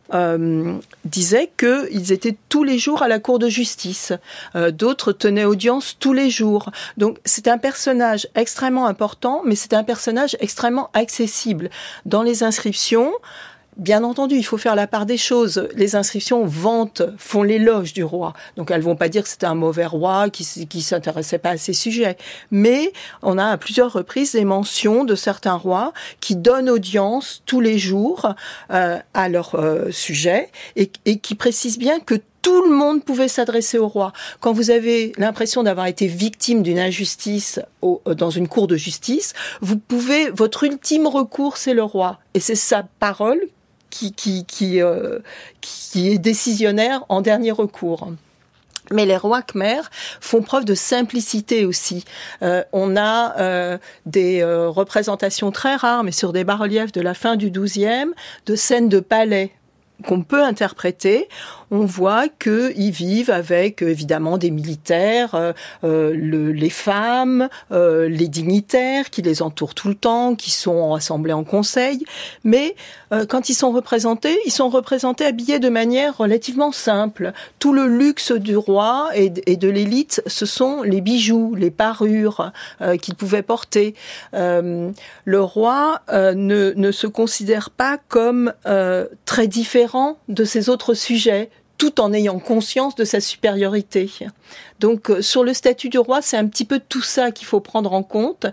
disaient qu'ils étaient tous les jours à la cour de justice. D'autres tenaient audience tous les jours. Donc c'est un personnage extrêmement important, mais c'est un personnage extrêmement accessible. Dans les inscriptions, bien entendu, il faut faire la part des choses. Les inscriptions font l'éloge du roi. Donc, elles vont pas dire que c'était un mauvais roi qui s'intéressait pas à ces sujets. Mais on a à plusieurs reprises des mentions de certains rois qui donnent audience tous les jours à leur sujet et qui précisent bien que tout le monde pouvait s'adresser au roi. Quand vous avez l'impression d'avoir été victime d'une injustice dans une cour de justice, votre ultime recours, c'est le roi. Et c'est sa parole qui est décisionnaire en dernier recours. Mais les rois khmers font preuve de simplicité aussi. On a des représentations très rares, mais sur des bas-reliefs de la fin du XIIe, de scènes de palais qu'on peut interpréter. on voit qu'ils vivent avec évidemment des militaires, les femmes, les dignitaires qui les entourent tout le temps, qui sont assemblés en conseil, mais quand ils sont représentés habillés de manière relativement simple. Tout le luxe du roi et de l'élite, ce sont les bijoux, les parures qu'il pouvait porter. Le roi ne se considère pas comme très différent de ses autres sujets, tout en ayant conscience de sa supériorité. Donc, sur le statut du roi, c'est un petit peu tout ça qu'il faut prendre en compte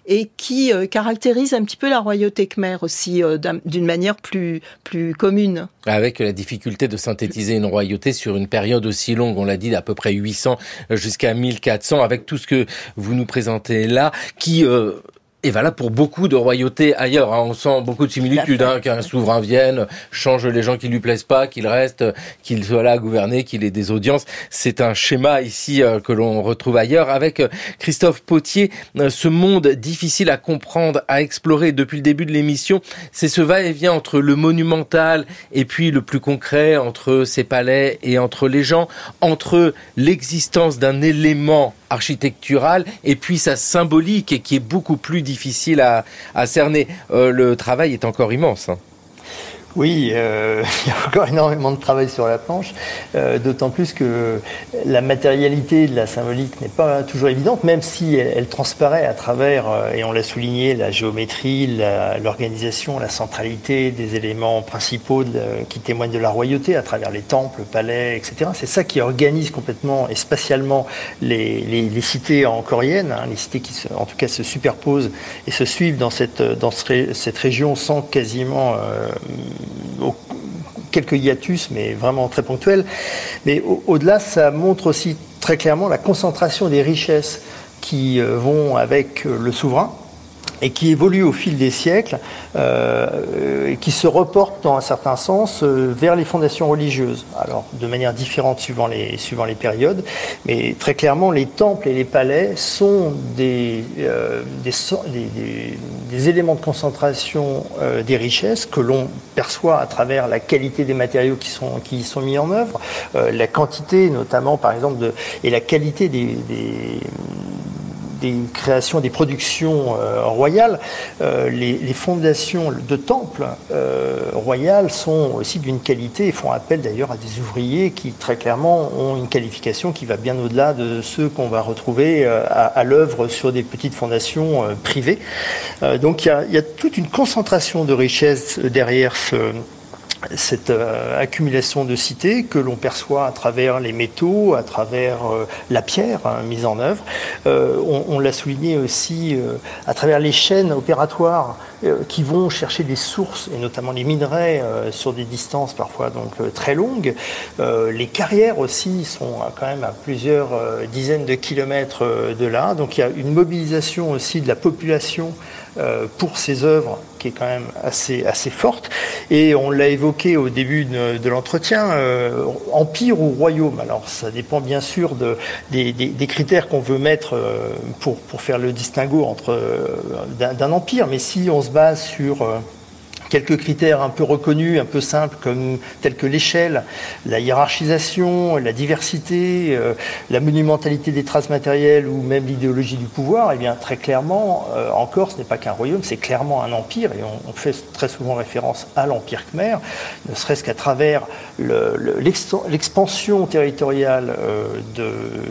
et qui caractérise un petit peu la royauté khmère aussi, d'une manière plus commune. Avec la difficulté de synthétiser une royauté sur une période aussi longue, on l'a dit, d'à peu près 800 jusqu'à 1400, avec tout ce que vous nous présentez là, qui... Et voilà pour beaucoup de royautés ailleurs. On sent beaucoup de similitudes, qu'un souverain vienne, change les gens qui lui plaisent pas, qu'il reste, qu'il soit là à gouverner, qu'il ait des audiences. C'est un schéma ici que l'on retrouve ailleurs. Avec Christophe Pottier, ce monde difficile à comprendre, à explorer depuis le début de l'émission, c'est ce va-et-vient entre le monumental et puis le plus concret, entre ces palais et entre les gens, entre l'existence d'un élément architectural et puis sa symbolique et qui est beaucoup plus difficile à cerner. Le travail est encore immense. Oui, il y a encore énormément de travail sur la planche, d'autant plus que la matérialité de la symbolique n'est pas toujours évidente, même si elle transparaît à travers, et on l'a souligné, la géométrie, l'organisation, la centralité des éléments principaux qui témoignent de la royauté à travers les temples, palais, etc. C'est ça qui organise complètement et spatialement les cités angkoriennes, les cités qui en tout cas se superposent et se suivent dans cette région sans quasiment... quelques hiatus, mais vraiment très ponctuels. Mais au-delà, ça montre aussi très clairement la concentration des richesses qui vont avec le souverain et qui évoluent au fil des siècles, et qui se reportent dans un certain sens vers les fondations religieuses. Alors, de manière différente suivant les périodes, mais très clairement, les temples et les palais sont des éléments de concentration des richesses que l'on perçoit à travers la qualité des matériaux qui sont mis en œuvre, la quantité notamment, par exemple, et la qualité des créations, des productions royales. Les fondations de temples royales sont aussi d'une qualité et font appel d'ailleurs à des ouvriers qui très clairement ont une qualification qui va bien au-delà de ceux qu'on va retrouver à l'œuvre sur des petites fondations privées. Donc il y a toute une concentration de richesses derrière cette accumulation de cités que l'on perçoit à travers les métaux, à travers la pierre mise en œuvre. On l'a souligné aussi à travers les chaînes opératoires qui vont chercher des sources, et notamment les minerais, sur des distances parfois donc très longues. Les carrières aussi sont quand même à plusieurs dizaines de kilomètres de là. Donc il y a une mobilisation aussi de la population pour ces œuvres qui est quand même assez forte. Et on l'a évoqué au début de l'entretien, empire ou royaume. Alors ça dépend bien sûr des critères qu'on veut mettre pour faire le distinguo entre d'un empire. Mais si on se base sur quelques critères un peu reconnus, un peu simples, tels que l'échelle, la hiérarchisation, la diversité, la monumentalité des traces matérielles ou même l'idéologie du pouvoir, eh bien très clairement, encore, ce n'est pas qu'un royaume, c'est clairement un empire, et on fait très souvent référence à l'empire khmer, ne serait-ce qu'à travers l'expansion territoriale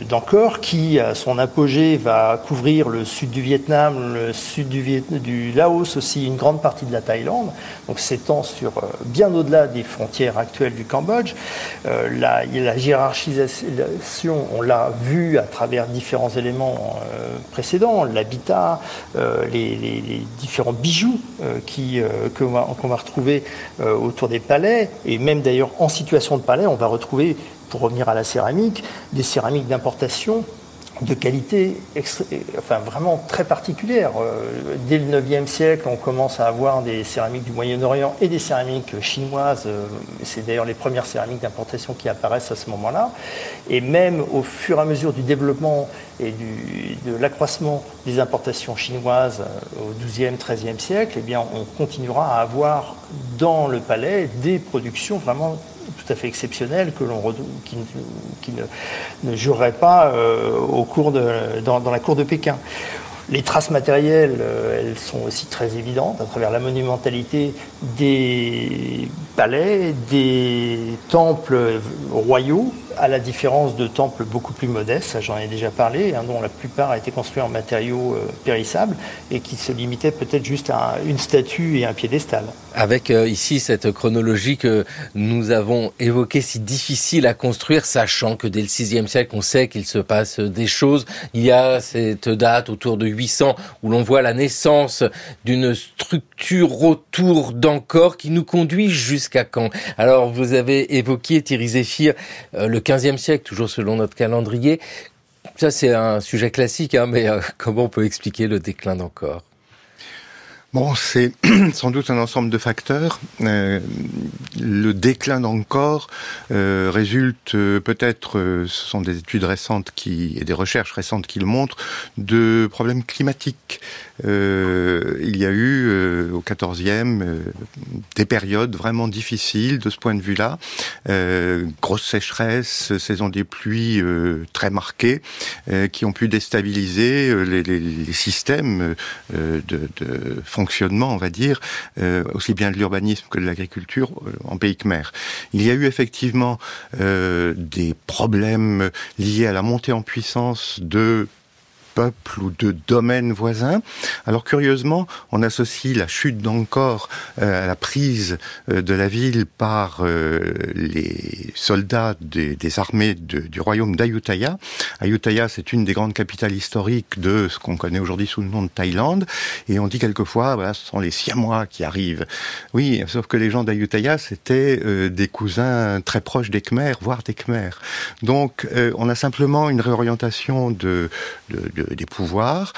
d'Angkor, qui, à son apogée, va couvrir le sud du Vietnam, le sud du Laos aussi, une grande partie de la Thaïlande. Donc s'étend sur bien au-delà des frontières actuelles du Cambodge. La hiérarchisation, on l'a vu à travers différents éléments précédents, l'habitat, les différents bijoux qu'on va retrouver autour des palais, et même d'ailleurs en situation de palais, on va retrouver, pour revenir à la céramique, des céramiques d'importation de qualité vraiment très particulière. Dès le 9e siècle, on commence à avoir des céramiques du Moyen-Orient et des céramiques chinoises. C'est d'ailleurs les premières céramiques d'importation qui apparaissent à ce moment-là. Et même au fur et à mesure du développement et de l'accroissement des importations chinoises au 12e, 13e siècle, eh bien, on continuera à avoir dans le palais des productions vraiment tout à fait exceptionnels qui ne jureraient pas dans la cour de Pékin. Les traces matérielles, elles sont aussi très évidentes à travers la monumentalité des palais, des temples royaux, à la différence de temples beaucoup plus modestes, ça j'en ai déjà parlé, dont la plupart a été construits en matériaux périssables et qui se limitaient peut-être juste à une statue et un piédestal. Avec ici cette chronologie que nous avons évoquée, si difficile à construire, sachant que dès le VIe siècle, on sait qu'il se passe des choses. Il y a cette date autour de 800 où l'on voit la naissance d'une structure autour d'Angkor qui nous conduit jusqu'à quand? Alors, vous avez évoqué, Thierry Zéphir, le XVe siècle, toujours selon notre calendrier. Ça, c'est un sujet classique, mais comment on peut expliquer le déclin d'Angkor? Bon, c'est sans doute un ensemble de facteurs. Le déclin d'Angkor résulte peut-être, ce sont des études récentes et des recherches récentes qui le montrent, de problèmes climatiques. Il y a eu au XIVe des périodes vraiment difficiles de ce point de vue-là. Grosse sécheresse, saison des pluies très marquées, qui ont pu déstabiliser les systèmes de fonctionnement, on va dire, aussi bien de l'urbanisme que de l'agriculture en pays khmer. Il y a eu effectivement des problèmes liés à la montée en puissance de peuples ou de domaines voisins. Alors curieusement, on associe la chute d'Angkor à la prise de la ville par les soldats des armées du royaume d'Ayutthaya. Ayutthaya, c'est une des grandes capitales historiques de ce qu'on connaît aujourd'hui sous le nom de Thaïlande. Et on dit quelquefois, voilà, ce sont les Siamois qui arrivent. Oui, sauf que les gens d'Ayutthaya, c'était des cousins très proches des Khmers, voire des Khmers. Donc, on a simplement une réorientation des pouvoirs,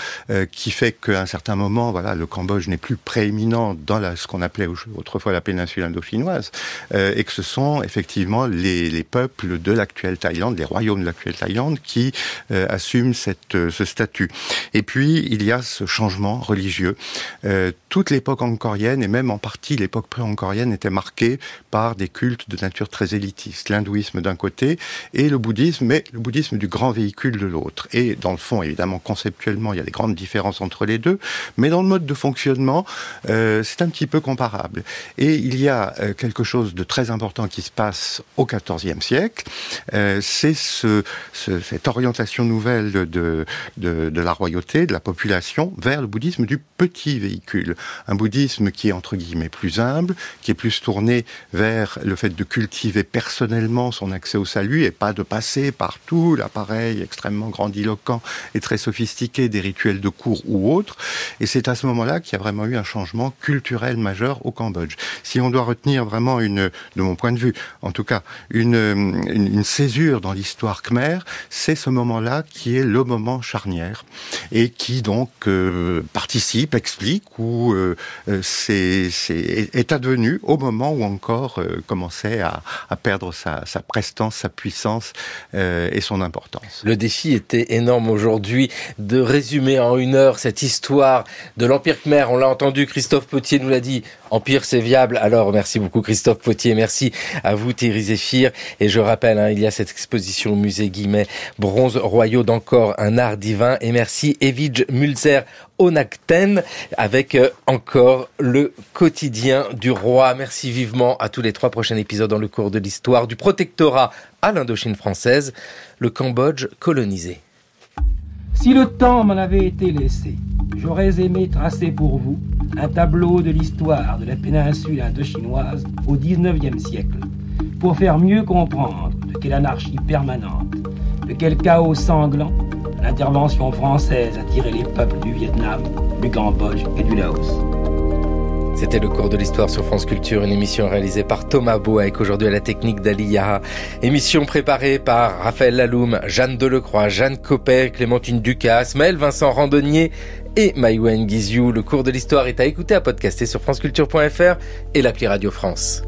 qui fait qu'à un certain moment, voilà, le Cambodge n'est plus prééminent dans ce qu'on appelait autrefois la péninsule indo-chinoise, et que ce sont effectivement les peuples de l'actuelle Thaïlande, les royaumes de l'actuelle Thaïlande, qui assument ce statut. Et puis, il y a ce changement religieux. Toute l'époque angkorienne, et même en partie l'époque pré-angkorienne, était marquée par des cultes de nature très élitiste. L'hindouisme d'un côté, et le bouddhisme, mais le bouddhisme du grand véhicule de l'autre. Et dans le fond, évidemment, conceptuellement, il y a des grandes différences entre les deux, mais dans le mode de fonctionnement, c'est un petit peu comparable. Et il y a quelque chose de très important qui se passe au XIVe siècle, c'est cette orientation nouvelle de la royauté, de la population, vers le bouddhisme du petit véhicule. Un bouddhisme qui est, entre guillemets, plus humble, qui est plus tourné vers le fait de cultiver personnellement son accès au salut et pas de passer par tout l'appareil extrêmement grandiloquent et très sophistiqués des rituels de cour ou autres. Et c'est à ce moment-là qu'il y a vraiment eu un changement culturel majeur au Cambodge. Si on doit retenir vraiment de mon point de vue, en tout cas, une césure dans l'histoire khmer, c'est ce moment-là qui est le moment charnière et qui donc participe, explique ou est advenu au moment où Angkor commençait à perdre sa prestance, sa puissance et son importance. Le défi était énorme aujourd'hui de résumer en 1 heure cette histoire de l'Empire khmer. On l'a entendu, Christophe Pottier nous l'a dit, Empire c'est viable. Alors merci beaucoup Christophe Pottier, merci à vous Thierry Zéphir. Et je rappelle, il y a cette exposition au musée Guimet, Bronzes royaux d'Angkor, un art divin. Et merci Evij Mulzer Onakten avec encore le quotidien du roi. Merci vivement à tous les 3 prochains épisodes dans le cours de l'histoire du protectorat à l'Indochine française, le Cambodge colonisé. Si le temps m'en avait été laissé, j'aurais aimé tracer pour vous un tableau de l'histoire de la péninsule indochinoise au XIXe siècle, pour faire mieux comprendre de quelle anarchie permanente, de quel chaos sanglant l'intervention française a tiré les peuples du Vietnam, du Cambodge et du Laos. C'était le cours de l'histoire sur France Culture, une émission réalisée par Thomas Beau avec aujourd'hui à la technique d'Ali Yaha. Émission préparée par Raphaël Laloum, Jeanne Delecroix, Jeanne Copper, Clémentine Ducasse, Maël Vincent Randonnier et Maïwen Guiziou. Le cours de l'histoire est à écouter, à podcaster sur franceculture.fr et l'appli Radio France.